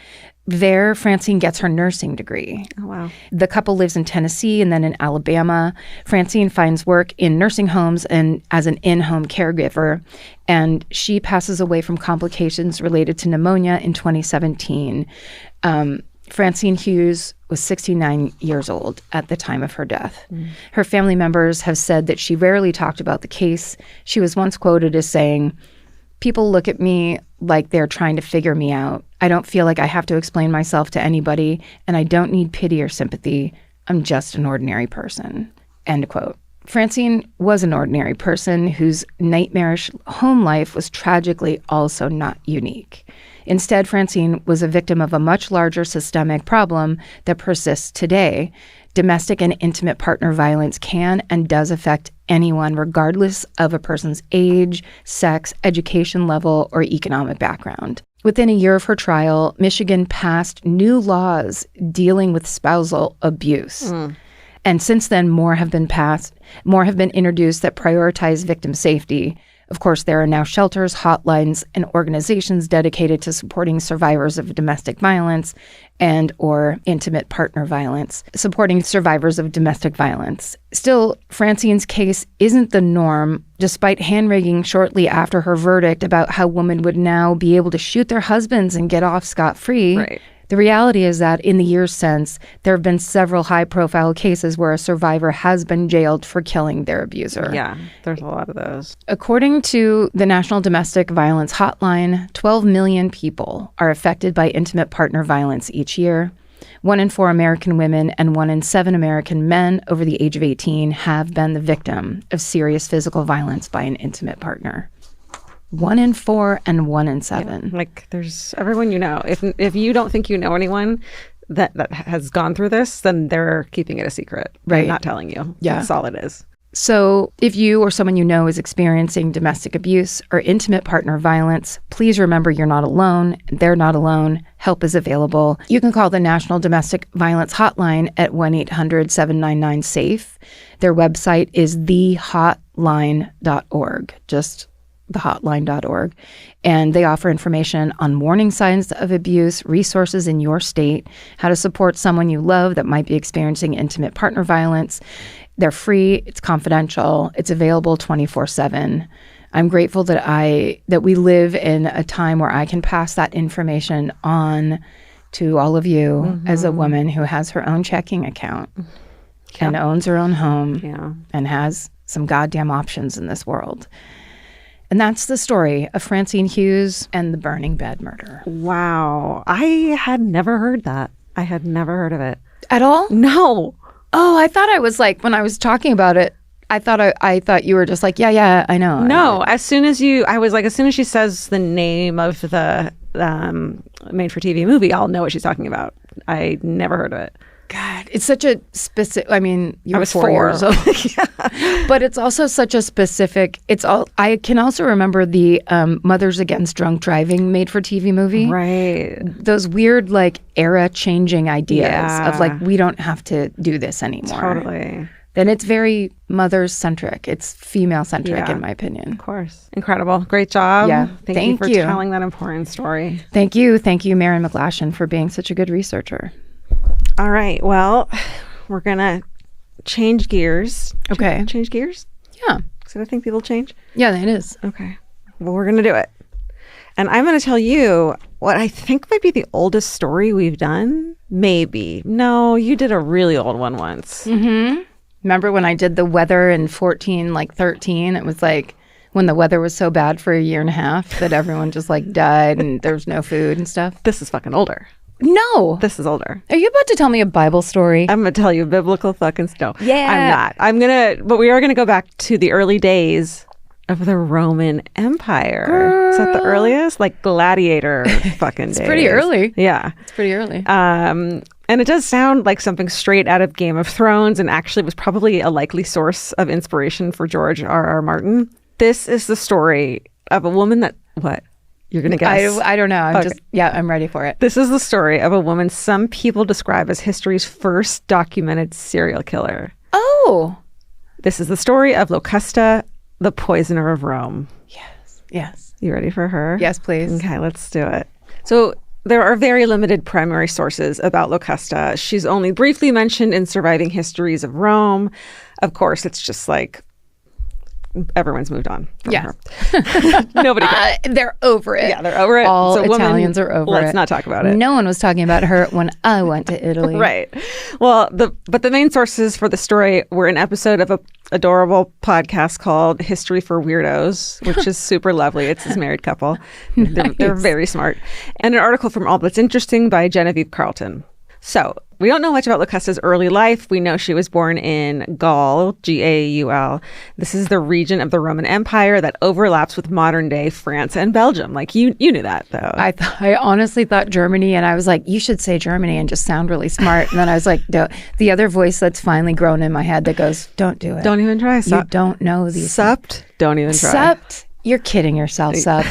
There, Francine gets her nursing degree. Oh, wow. The couple lives in Tennessee and then in Alabama. Francine finds work in nursing homes and as an in-home caregiver, and she passes away from complications related to pneumonia in 2017. Francine Hughes was 69 years old at the time of her death. Her family members have said that she rarely talked about the case. She was once quoted as saying, people look at me like they're trying to figure me out. I don't feel like I have to explain myself to anybody, and I don't need pity or sympathy. I'm just an ordinary person. End quote. Francine was an ordinary person whose nightmarish home life was tragically also not unique. Instead, Francine was a victim of a much larger systemic problem that persists today. Domestic and intimate partner violence can and does affect anyone, regardless of a person's age, sex, education level, or economic background. Within a year of her trial, Michigan passed new laws dealing with spousal abuse. And since then, more have been introduced that prioritize victim safety. Of course, there are now shelters, hotlines, and organizations dedicated to supporting survivors of domestic violence and or intimate partner violence, supporting survivors of domestic violence. Still, Francine's case isn't the norm, despite hand-wringing shortly after her verdict about how women would now be able to shoot their husbands and get off scot-free. Right. The reality is that in the years since, there have been several high-profile cases where a survivor has been jailed for killing their abuser. Yeah, there's a lot of those. According to the National Domestic Violence Hotline, 12 million people are affected by intimate partner violence each year. 1 in 4 American women and 1 in 7 American men over the age of 18 have been the victim of serious physical violence by an intimate partner. 1 in 4 and 1 in 7. Yeah, like there's everyone you know. If you don't think you know anyone that has gone through this, then they're keeping it a secret. Right. They're not telling you. Yeah. That's all it is. So if you or someone you know is experiencing domestic abuse or intimate partner violence, please remember you're not alone. They're not alone. Help is available. You can call the National Domestic Violence Hotline at 1-800-799-SAFE. Their website is thehotline.org. Just thehotline.org. And they offer information on warning signs of abuse, resources in your state, how to support someone you love that might be experiencing intimate partner violence. They're free, it's confidential, it's available 24/7. I'm grateful that we live in a time where I can pass that information on to all of you as a woman who has her own checking account and owns her own home and has some goddamn options in this world. And that's the story of Francine Hughes and the burning bed murder. Wow. I had never heard that. I had never heard of it. At all? No. Oh, I thought I was like, when I was talking about it, I thought you were just like, yeah, I know. No, as soon as she says the name of the made-for-TV movie, I'll know what she's talking about. I never heard of it. God, it's such a specific. I mean, you I were was 4 years old, Yeah. but it's also such a specific. I can also remember the Mothers Against Drunk Driving made-for-TV movie. Right. Those weird like era-changing ideas of like we don't have to do this anymore. Totally. Then it's very mother-centric. It's female-centric, in my opinion. Of course. Incredible. Great job. Yeah. Thank you for telling that important story. Thank you, Maren McGlashan, for being such a good researcher. All right. Well, we're going to change gears. Okay. Change gears? Yeah. So I think people change? Yeah, it is. Okay. Well, we're going to do it. And I'm going to tell you what I think might be the oldest story we've done. Maybe. No, you did a really old one once. Mm-hmm. Remember when I did the weather in 13? It was like when the weather was so bad for a year and a half that everyone just like died and there was no food and stuff. This is fucking older. No. This is older. Are you about to tell me a Bible story? I'm going to tell you a biblical fucking no. Yeah. I'm not. But we are going to go back to the early days of the Roman Empire. Girl. Is that the earliest? Like gladiator fucking days. It's pretty early. Yeah. It's pretty early. And it does sound like something straight out of Game of Thrones and actually was probably a likely source of inspiration for George R.R. Martin. This is the story of a woman that, what? You're going to guess? I don't know. I'm ready for it. This is the story of a woman some people describe as history's first documented serial killer. Oh. This is the story of Locusta, the poisoner of Rome. Yes. You ready for her? Yes, please. Okay, let's do it. So there are very limited primary sources about Locusta. She's only briefly mentioned in surviving histories of Rome. Of course, it's just like everyone's moved on from her. Nobody cares. They're over it. Yeah, they're over it. All Italians are over it. Let's not talk about it. No one was talking about her when I went to Italy. Right. Well, but the main sources for the story were an episode of a adorable podcast called History for Weirdos, which is super lovely. It's this married couple. Nice. They're very smart. And an article from All That's Interesting by Genevieve Carlton. So we don't know much about Locusta's early life. We know she was born in Gaul, Gaul. This is the region of the Roman Empire that overlaps with modern day France and Belgium. Like you knew that though. I honestly thought Germany, and I was like, you should say Germany and just sound really smart. And then I was like, the other voice that's finally grown in my head that goes, don't do it. Don't even try. You don't know these. Supt. Don't even try. Supt. You're kidding yourself, Supt.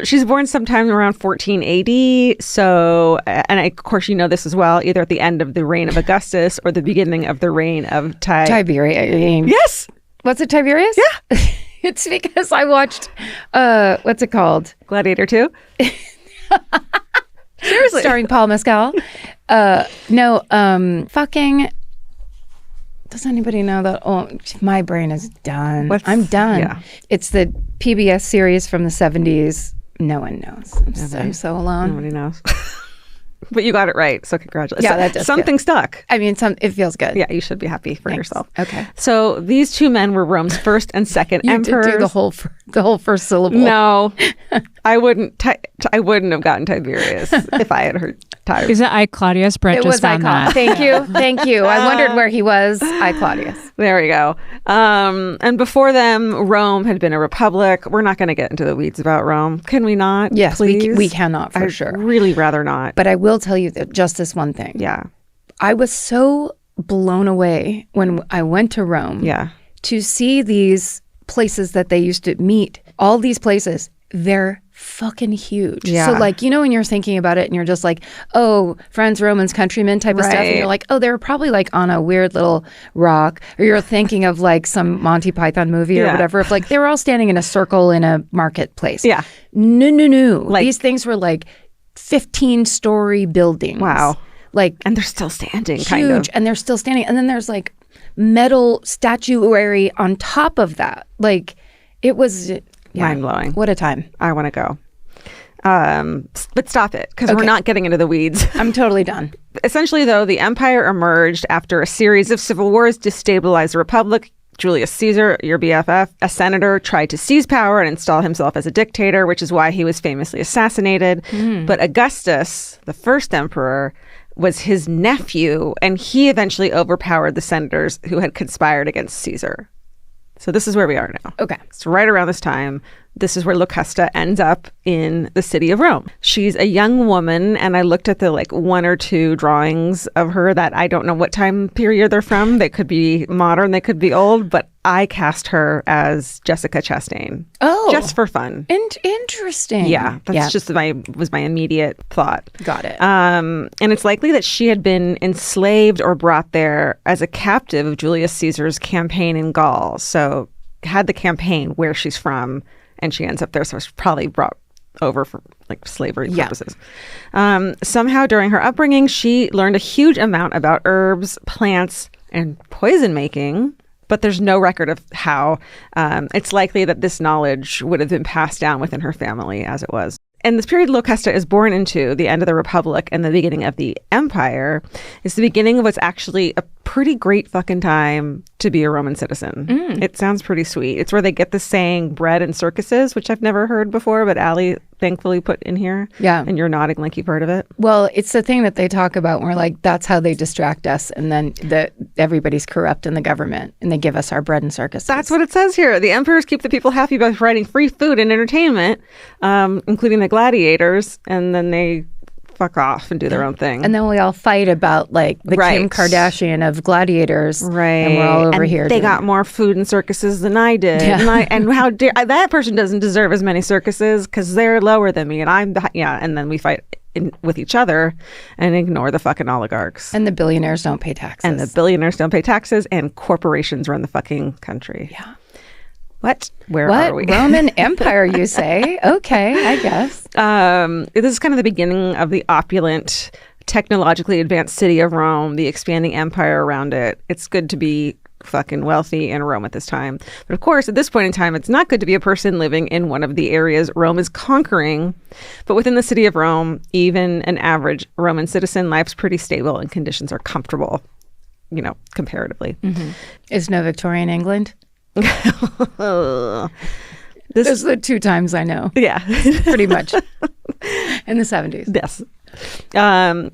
She's born sometime around 1480. So, and of course, you know this as well, either at the end of the reign of Augustus or the beginning of the reign of Tiberius. Yes. What's it, Tiberius? Yeah. It's because I watched, what's it called? Gladiator 2? Seriously. Starring Paul Mescal. Fucking... Does anybody know that? Oh, my brain is done. I'm done. Yeah. It's the PBS series from the 70s. No one knows. I'm so alone. Nobody knows. But you got it right, so congratulations. Yeah, that does something stuck. I mean, it feels good. Yeah, you should be happy for Thanks. yourself. Okay. So these two men were Rome's first and second You emperors. did do the whole first syllable. No, I wouldn't. I wouldn't have gotten Tiberius if I had heard Tiberius. Is it I Claudius? Brett just found that. Thank you. I wondered where he was. I Claudius. There we go. And before them, Rome had been a republic. We're not going to get into the weeds about Rome. Can we not? Yes, please? we cannot for I'd sure. really rather not. But I will tell you that just this one thing. Yeah. I was so blown away when I went to Rome. Yeah. To see these places that they used to meet. All these places, they're fucking huge. Yeah. So like, you know, when you're thinking about it and you're just like, oh, friends, Romans, countrymen type of stuff. And you're like, oh, they were probably like on a weird little rock. Or you're thinking of like some Monty Python movie or whatever. If like they were all standing in a circle in a marketplace. Yeah. No. Like, these things were like 15-story buildings. Wow. Like, and they're still standing, huge, kind of. and they're still standing. And then there's like metal statuary on top of that. Like, it was mind-blowing. What a time. I want to go. But stop it, because we're not getting into the weeds. I'm totally done. Essentially, though, the empire emerged after a series of civil wars destabilized the republic. Julius Caesar, your BFF, a senator, tried to seize power and install himself as a dictator, which is why he was famously assassinated. But Augustus, the first emperor, was his nephew, and he eventually overpowered the senators who had conspired against Caesar. So this is where we are now. Okay. So right around this time, this is where Locusta ends up in the city of Rome. She's a young woman, and I looked at the one or two drawings of her that I don't know what time period they're from. They could be modern, they could be old, but I cast her as Jessica Chastain. Oh. Just for fun. Interesting. Yeah, that's just my immediate thought. Got it. And it's likely that she had been enslaved or brought there as a captive of Julius Caesar's campaign in Gaul. So had the campaign where she's from, and she ends up there. So it's probably brought over for slavery purposes. Somehow during her upbringing, she learned a huge amount about herbs, plants, and poison making. But there's no record of how. It's likely that this knowledge would have been passed down within her family as it was. And this period Locusta is born into, the end of the Republic and the beginning of the Empire, is the beginning of what's actually a pretty great fucking time to be a Roman citizen. It sounds pretty sweet. It's where they get the saying bread and circuses, which I've never heard before, but Allie thankfully put in here. Yeah. And you're nodding like you've heard of it. Well, it's the thing that they talk about where that's how they distract us, and then everybody's corrupt in the government, and they give us our bread and circuses. That's what it says here. The emperors keep the people happy by providing free food and entertainment, including the gladiators, and then they fuck off and do their own thing. And then we all fight about the Kim Kardashian of gladiators. Right. And we're all over here. They got more food and circuses than I did. Yeah. And how dare that person doesn't deserve as many circuses because they're lower than me. And and then we fight with each other and ignore the fucking oligarchs. And the billionaires don't pay taxes. And corporations run the fucking country. Yeah. What? Where are we? Roman Empire, you say? Okay, I guess. This is kind of the beginning of the opulent, technologically advanced city of Rome, the expanding empire around it. It's good to be fucking wealthy in Rome at this time. But of course, at this point in time, it's not good to be a person living in one of the areas Rome is conquering. But within the city of Rome, even an average Roman citizen, life's pretty stable and conditions are comfortable, comparatively. Mm-hmm. Is no Victorian England? Those are the two times I know. Yeah. Pretty much. In the 70s. Yes.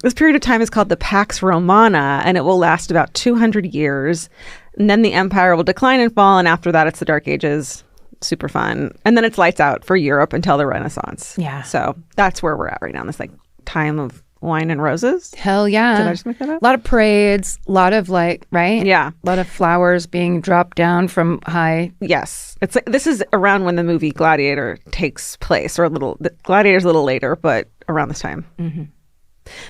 This period of time is called the Pax Romana, and it will last about 200 years. And then the empire will decline and fall, and after that, it's the Dark Ages. Super fun. And then it's lights out for Europe until the Renaissance. Yeah. So that's where we're at right now, in this time of wine and roses. Hell yeah. Did I just make that up? A lot of parades, a lot of right? Yeah. A lot of flowers being dropped down from high. Yes. It's this is around when the movie Gladiator takes place, or Gladiator's a little later, but around this time. Mm-hmm.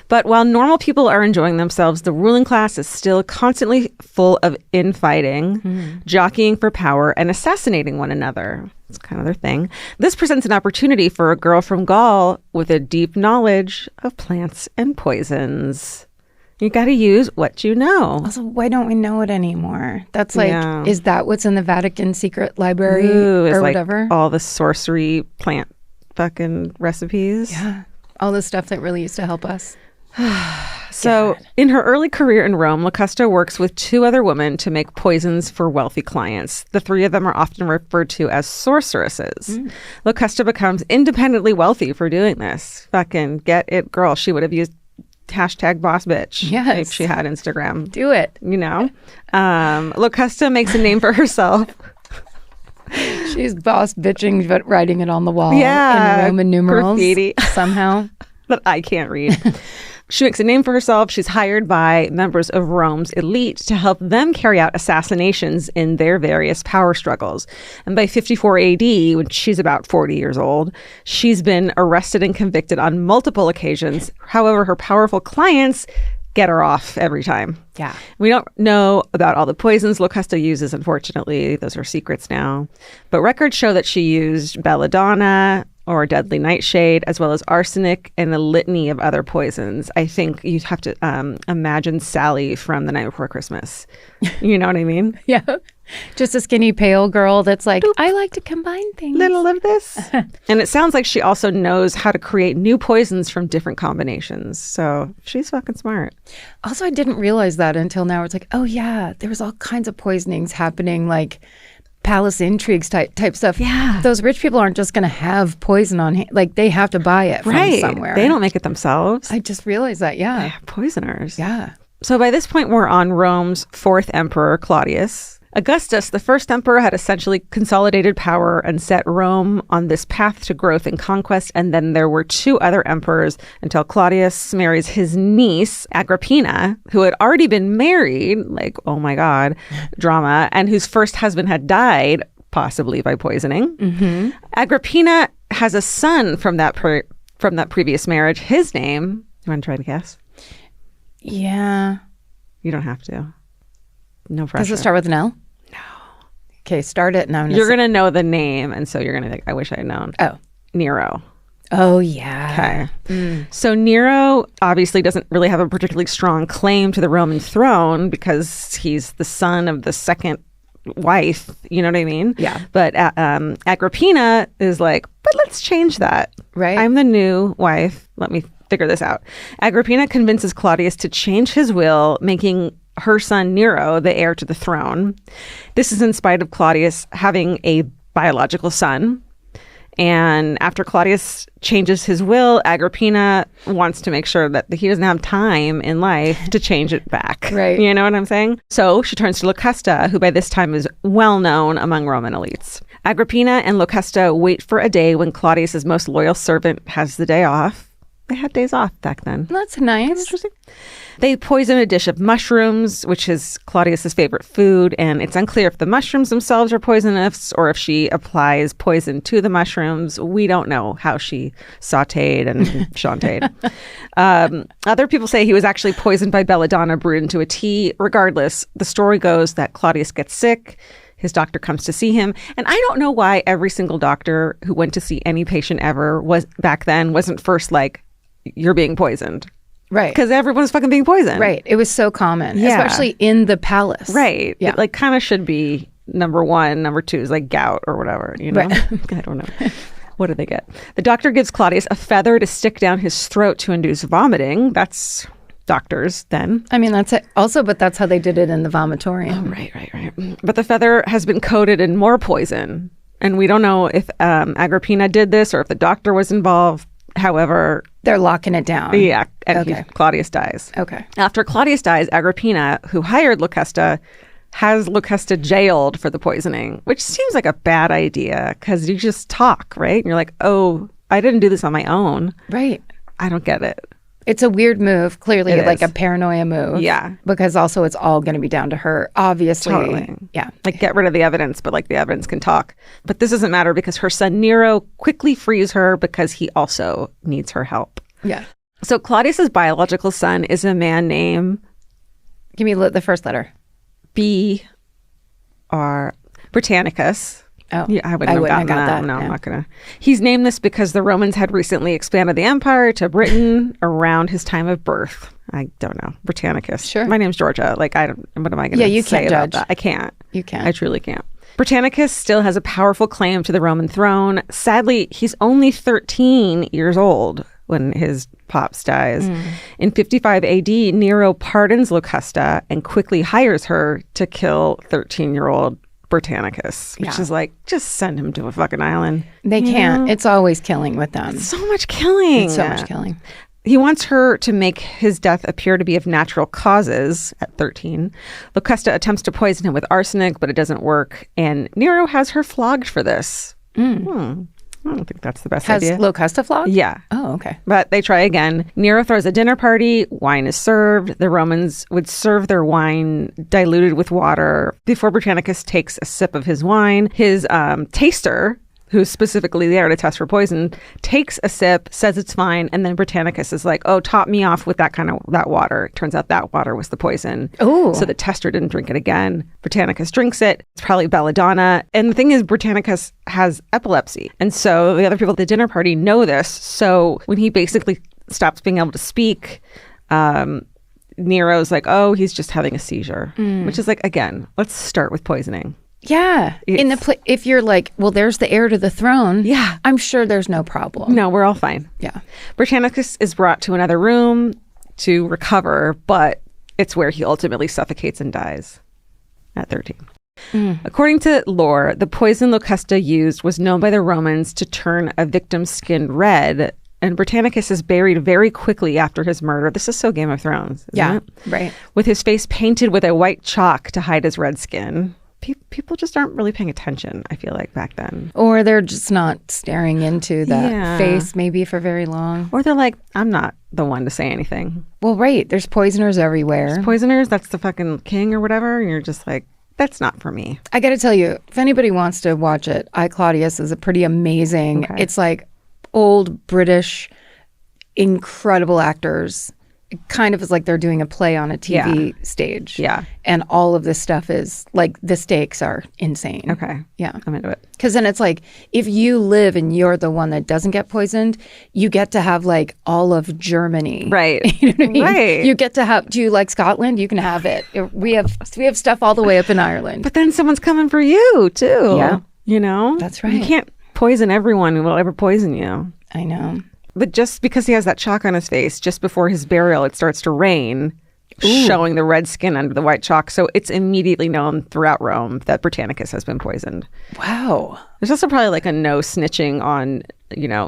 But while normal people are enjoying themselves, the ruling class is still constantly full of infighting, jockeying for power, and assassinating one another. It's kind of their thing. This presents an opportunity for a girl from Gaul with a deep knowledge of plants and poisons. You got to use what you know. Also, why don't we know it anymore? That's is that what's in the Vatican secret library or whatever? All the sorcery plant fucking recipes. Yeah. All the stuff that really used to help us. So in her early career in Rome, Locusta works with two other women to make poisons for wealthy clients. The three of them are often referred to as sorceresses. Locusta becomes independently wealthy for doing this. Fucking get it, girl. She would have used #bossbitch if she had Instagram. Do it. Locusta makes a name for herself. She's boss bitching, but writing it on the wall in Roman numerals. Graffiti. Somehow. That I can't read. She makes a name for herself. She's hired by members of Rome's elite to help them carry out assassinations in their various power struggles. And by 54 AD, when she's about 40 years old, she's been arrested and convicted on multiple occasions. However, her powerful clients get her off every time. Yeah. We don't know about all the poisons Locusta uses, unfortunately. Those are secrets now. But records show that she used belladonna or deadly nightshade, as well as arsenic and a litany of other poisons. I think you'd have to imagine Sally from The Night Before Christmas. You know what I mean? Yeah. Just a skinny, pale girl that's like, Doop. I like to combine things. Little of this. And it sounds like she also knows how to create new poisons from different combinations. So she's fucking smart. Also, I didn't realize that until now. It's like, oh yeah, there was all kinds of poisonings happening palace intrigues type stuff. Yeah. Those rich people aren't just going to have poison on hand. Like, they have to buy it from somewhere. They don't make it themselves. I just realized that, yeah. Poisoners. Yeah. So by this point, we're on Rome's fourth emperor, Claudius. Augustus, the first emperor, had essentially consolidated power and set Rome on this path to growth and conquest. And then there were 2 other emperors until Claudius marries his niece, Agrippina, who had already been married, like, oh my God, drama, and whose first husband had died, possibly by poisoning. Mm-hmm. Agrippina has a son from that previous marriage. His name, you want to try to guess? Yeah. You don't have to. No pressure. Does it start with an L? No. Okay, start it. And you're going to know the name, and so you're going to think, I wish I had known. Oh. Nero. Oh, yeah. Okay. So Nero obviously doesn't really have a particularly strong claim to the Roman throne because he's the son of the second wife. You know what I mean? Yeah. But Agrippina is like, but let's change that. Right. I'm the new wife. Let me figure this out. Agrippina convinces Claudius to change his will, making her son Nero the heir to the throne. This is in spite of Claudius having a biological son. And after Claudius changes his will, Agrippina wants to make sure that he doesn't have time in life to change it back. Right. You know what I'm saying? So she turns to Locusta, who by this time is well known among Roman elites. Agrippina and Locusta wait for a day when Claudius's most loyal servant has the day off. They had days off back then. That's nice. That's interesting. They poison a dish of mushrooms, which is Claudius's favorite food, and it's unclear if the mushrooms themselves are poisonous or if she applies poison to the mushrooms. We don't know how she sauteed and shantaed. Other people say he was actually poisoned by belladonna brewed into a tea. Regardless, the story goes that Claudius gets sick. His doctor comes to see him. And I don't know why every single doctor who went to see any patient ever wasn't first like, you're being poisoned. Right. Because everyone's fucking being poisoned. Right. It was so common, especially in the palace. Right. Yeah. It like kind of should be number 1. Number 2 is like gout or whatever, you know? Right. I don't know. What do they get? The doctor gives Claudius a feather to stick down his throat to induce vomiting. That's doctors then. I mean, that's it. Also, but that's how they did it in the vomitorium. Oh, right. But the feather has been coated in more poison. And we don't know if Agrippina did this or if the doctor was involved. However, they're locking it down. Yeah. And Claudius dies. Okay. After Claudius dies, Agrippina, who hired Locusta, has Locusta jailed for the poisoning, which seems like a bad idea because you just talk, right? And you're like, oh, I didn't do this on my own. Right. I don't get it. It's a weird move, clearly like a paranoia move. Yeah. Because also it's all going to be down to her, obviously. Totally. Yeah. Like get rid of the evidence, but like the evidence can talk. But this doesn't matter because her son Nero quickly frees her because he also needs her help. Yeah. So Claudius's biological son is a man named... Give me the first letter. B-R... Britannicus. Oh, yeah, I wouldn't have gotten that. No, yeah. I'm not going to. He's named this because the Romans had recently expanded the empire to Britain around his time of birth. I don't know. Britannicus. Sure. My name's Georgia. Like, what am I going to say you can't about judge. that? I can't. You can't. I truly can't. Britannicus still has a powerful claim to the Roman throne. Sadly, he's only 13 years old when his pops dies. In 55 AD, Nero pardons Locusta and quickly hires her to kill 13-year-old Britannicus, which is like, just send him to a fucking island. They can't. It's always killing with them. So much killing. It's so much killing. He wants her to make his death appear to be of natural causes at 13. Locusta attempts to poison him with arsenic, but it doesn't work. And Nero has her flogged for this. I don't think that's the best idea. Has Locusta flogged? Yeah. Oh, okay. But they try again. Nero throws a dinner party. Wine is served. The Romans would serve their wine diluted with water. Before Britannicus takes a sip of his wine, his taster, who's specifically there to test for poison, takes a sip, says it's fine, and then Britannicus is like, oh, top me off with that water. Turns out that water was the poison. Oh. So the tester didn't drink it again. Britannicus drinks it. It's probably belladonna. And the thing is, Britannicus has epilepsy. And so the other people at the dinner party know this. So when he basically stops being able to speak, Nero's like, oh, he's just having a seizure, which is like, again, let's start with poisoning. Yeah. If you're like, well, there's the heir to the throne. Yeah. I'm sure there's no problem. No, we're all fine. Yeah. Britannicus is brought to another room to recover, but it's where he ultimately suffocates and dies at 13. According to lore, the poison Locusta used was known by the Romans to turn a victim's skin red, and Britannicus is buried very quickly after his murder. This is so Game of Thrones, isn't it? Right. With his face painted with a white chalk to hide his red skin. People just aren't really paying attention, I feel like, back then. Or they're just not staring into that face maybe for very long. Or they're like, I'm not the one to say anything. Well, right. There's poisoners everywhere. There's poisoners, that's the fucking king or whatever. And you're just like, that's not for me. I got to tell you, if anybody wants to watch it, I, Claudius is a pretty amazing. Okay. It's like old British, incredible actors. It kind of is like they're doing a play on a TV stage. Yeah. And all of this stuff is like the stakes are insane. Okay. Yeah. I'm into it. Because then it's like if you live and you're the one that doesn't get poisoned, you get to have like all of Germany. Right. You know what I mean? Right. You get to have, do you like Scotland? You can have it. We have stuff all the way up in Ireland. But then someone's coming for you too. Yeah. You know? That's right. You can't poison everyone who will ever poison you. I know. But just because he has that chalk on his face, just before his burial, it starts to rain, showing the red skin under the white chalk. So it's immediately known throughout Rome that Britannicus has been poisoned. Wow. There's also probably like a no snitching on,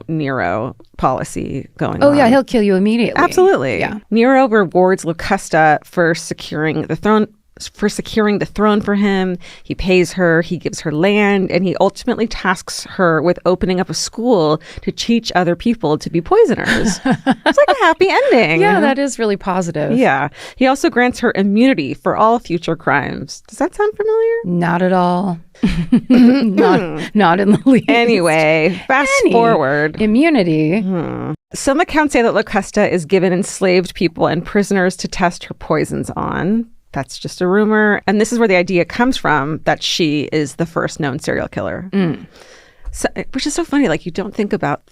Nero policy going on. Oh, yeah. He'll kill you immediately. Absolutely. Yeah. Nero rewards Locusta for securing the throne for him. He pays her, he gives her land, and he ultimately tasks her with opening up a school to teach other people to be poisoners. It's like a happy ending. Yeah, that is really positive. Yeah. He also grants her immunity for all future crimes. Does that sound familiar? Not at all. not in the least. Anyway, fast forward. Immunity. Some accounts say that Locusta is given enslaved people and prisoners to test her poisons on. That's just a rumor. And this is where the idea comes from that she is the first known serial killer. So, which is so funny. Like, you don't think about,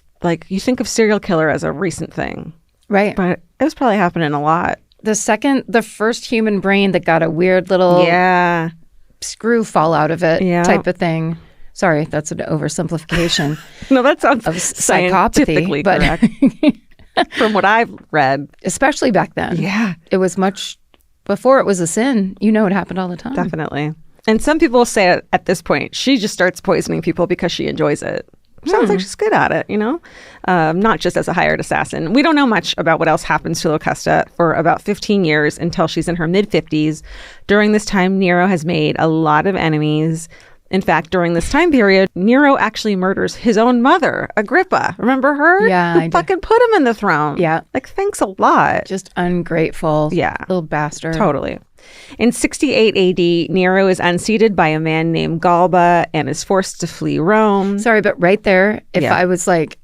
you think of serial killer as a recent thing. Right. But it was probably happening a lot. The first human brain that got a weird little screw fall out of it type of thing. Sorry, that's an oversimplification. No, that sounds of psychopathy. But correct. From what I've read. Especially back then. Yeah. It was much... Before it was a sin, it happened all the time. Definitely. And some people say at this point, she just starts poisoning people because she enjoys it. Sounds like she's good at it, not just as a hired assassin. We don't know much about what else happens to Locusta for about 15 years until she's in her mid-50s. During this time, Nero has made a lot of enemies. In fact, during this time period, Nero actually murders his own mother, Agrippa. Remember her? Yeah, Who fucking put him in the throne. Yeah. Thanks a lot. Just ungrateful. Yeah. Little bastard. Totally. In 68 AD, Nero is unseated by a man named Galba and is forced to flee Rome. Sorry, but right there, if I was like,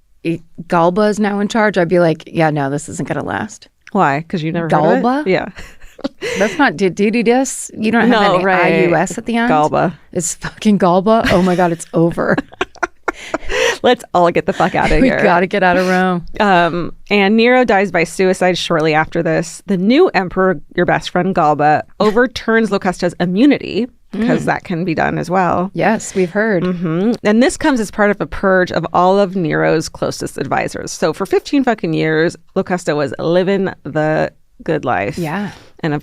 Galba is now in charge, I'd be like, yeah, no, this isn't going to last. Why? Because you never Galba? heard of it? Yeah. That's not Dididus. You don't have any IUS at the end? Galba. It's fucking Galba. Oh my God, it's over. Let's all get the fuck out of here. We got to get out of Rome. And Nero dies by suicide shortly after this. The new emperor, your best friend Galba, overturns Locusta's immunity, because that can be done as well. Yes, we've heard. And this comes as part of a purge of all of Nero's closest advisors. So for 15 fucking years, Locusta was living the good life. Yeah. And,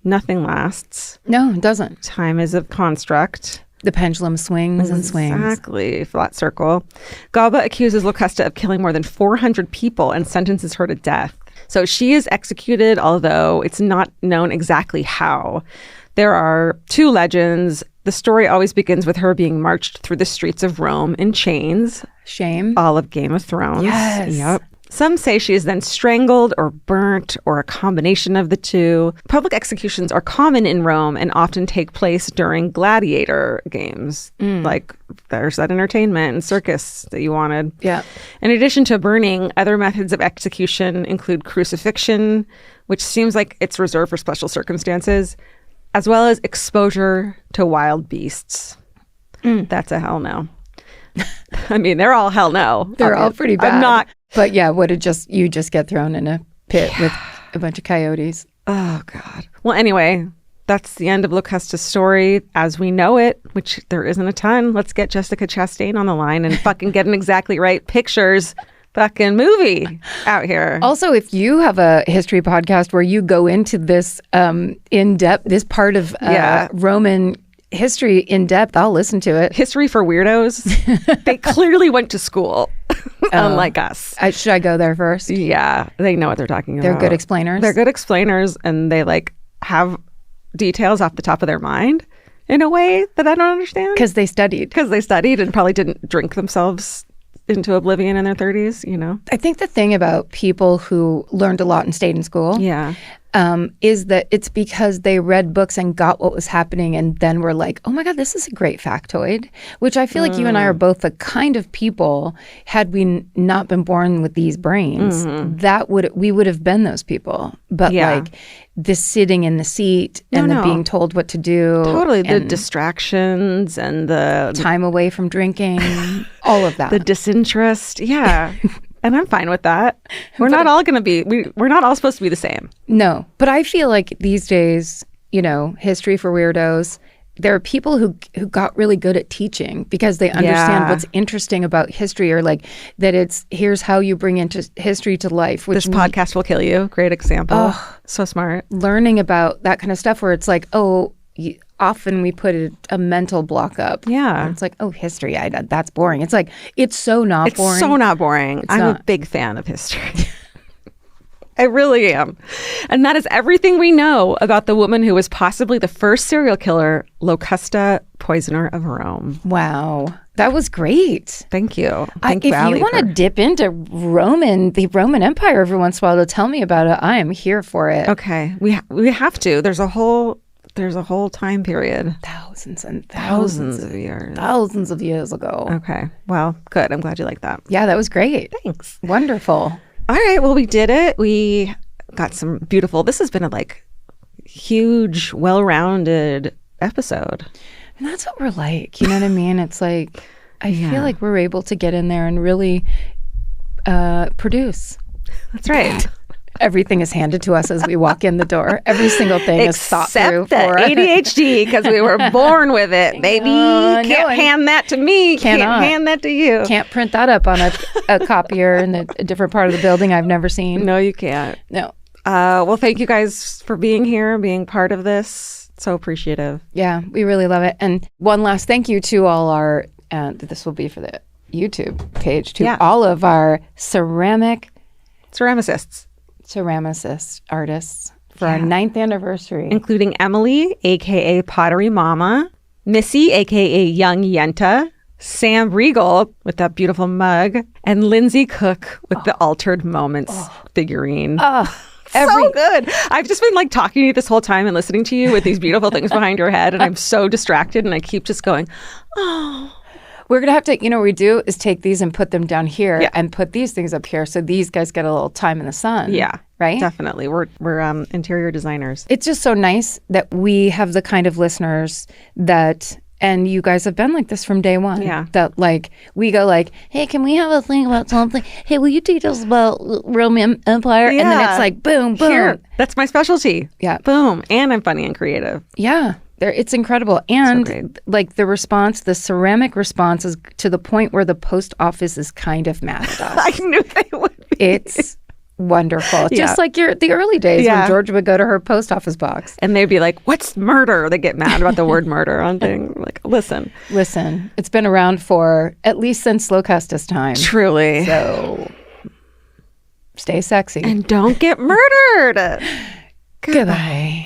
nothing lasts. No, it doesn't. Time is a construct. The pendulum swings and swings. Exactly. Flat circle. Galba accuses Locusta of killing more than 400 people and sentences her to death. So she is executed, although it's not known exactly how. There are two legends. The story always begins with her being marched through the streets of Rome in chains. Shame. All of Game of Thrones. Yes. Yep. Some say she is then strangled or burnt or a combination of the two. Public executions are common in Rome and often take place during gladiator games. Like there's that entertainment and circus that you wanted. Yeah. In addition to burning, other methods of execution include crucifixion, which seems like it's reserved for special circumstances, as well as exposure to wild beasts. That's a hell no. I mean, they're all hell no. They're all pretty bad. I'm not. But yeah, you just get thrown in a pit with a bunch of coyotes. Oh, God. Well, anyway, that's the end of Locusta's story as we know it, which there isn't a ton. Let's get Jessica Chastain on the line and fucking get an exactly right pictures fucking movie out here. Also, if you have a history podcast where you go into this in depth, this part of Roman history in depth, I'll listen to it. History for weirdos. They clearly went to school, unlike us. Should I go there first? Yeah, they know what they're talking about. They're good explainers. They're good explainers, and they like have details off the top of their mind in a way that I don't understand. Because they studied. Because they studied and probably didn't drink themselves into oblivion in their 30s, you know? I think the thing about people who learned a lot and stayed in school is that it's because they read books and got what was happening and then were like, oh my God, this is a great factoid, which I feel like you and I are both the kind of people, had we not been born with these brains, we would have been those people. But like the sitting in the seat and the being told what to do. Totally. The distractions and the time away from drinking, all of that. The disinterest. Yeah. And I'm fine with that. We're not all supposed to be the same. No. But I feel like these days, you know, history for weirdos, there are people who got really good at teaching because they understand what's interesting about history, or like that it's here's how you bring into history to life. Which this podcast will kill you. Great example. So smart. Learning about that kind of stuff where it's like, often we put a mental block up. Yeah. It's like, history, that's boring. It's like, it's so not boring. It's so not boring. I'm a big fan of history. I really am. And that is everything we know about the woman who was possibly the first serial killer, Locusta, poisoner of Rome. Wow. That was great. Thank you. If you want to dip into the Roman Empire every once in a while to tell me about it, I am here for it. Okay. We have to. There's a whole time period. Thousands and thousands of years. Thousands of years ago. Okay. Well, good. I'm glad you like that. Yeah, that was great. Thanks. Wonderful. All right. Well, we did it. We got some beautiful. This has been a huge, well-rounded episode. And that's what we're like. You know what I mean? It's like, I feel like we're able to get in there and really produce. That's right. Everything is handed to us as we walk in the door. Every single thing is thought through for us. Except the ADHD, because we were born with it, baby. Can't hand that to me. Can't hand that to you. Can't print that up on a copier in a different part of the building I've never seen. No, you can't. No. Well, thank you guys for being here, being part of this. So appreciative. Yeah, we really love it. And one last thank you to all our, this will be for the YouTube page, to all of our ceramicists artists for our 9th anniversary. Including Emily, a.k.a. Pottery Mama, Missy, a.k.a. Young Yenta, Sam Regal with that beautiful mug, and Lindsay Cook with the Altered Moments figurine. So good. I've just been talking to you this whole time and listening to you with these beautiful things behind your head, and I'm so distracted, and I keep just going, We're going to have to, what we do is take these and put them down here and put these things up here so these guys get a little time in the sun. Yeah. Right? Definitely. We're interior designers. It's just so nice that we have the kind of listeners that, and you guys have been like this from day one. Yeah. That we go hey, can we have a thing about something? Hey, will you teach us about Roman Empire? Yeah. And then it's boom, boom. Here. That's my specialty. Yeah. Boom. And I'm funny and creative. Yeah. It's incredible. And the response, the ceramic response is to the point where the post office is kind of mad at us. I knew they would be. It's wonderful. Just like the early days when Georgia would go to her post office box. And they'd be like, what's murder? They get mad about the word murder on things. Listen. It's been around for at least since Locusta's time. Truly. So stay sexy. And don't get murdered. Goodbye.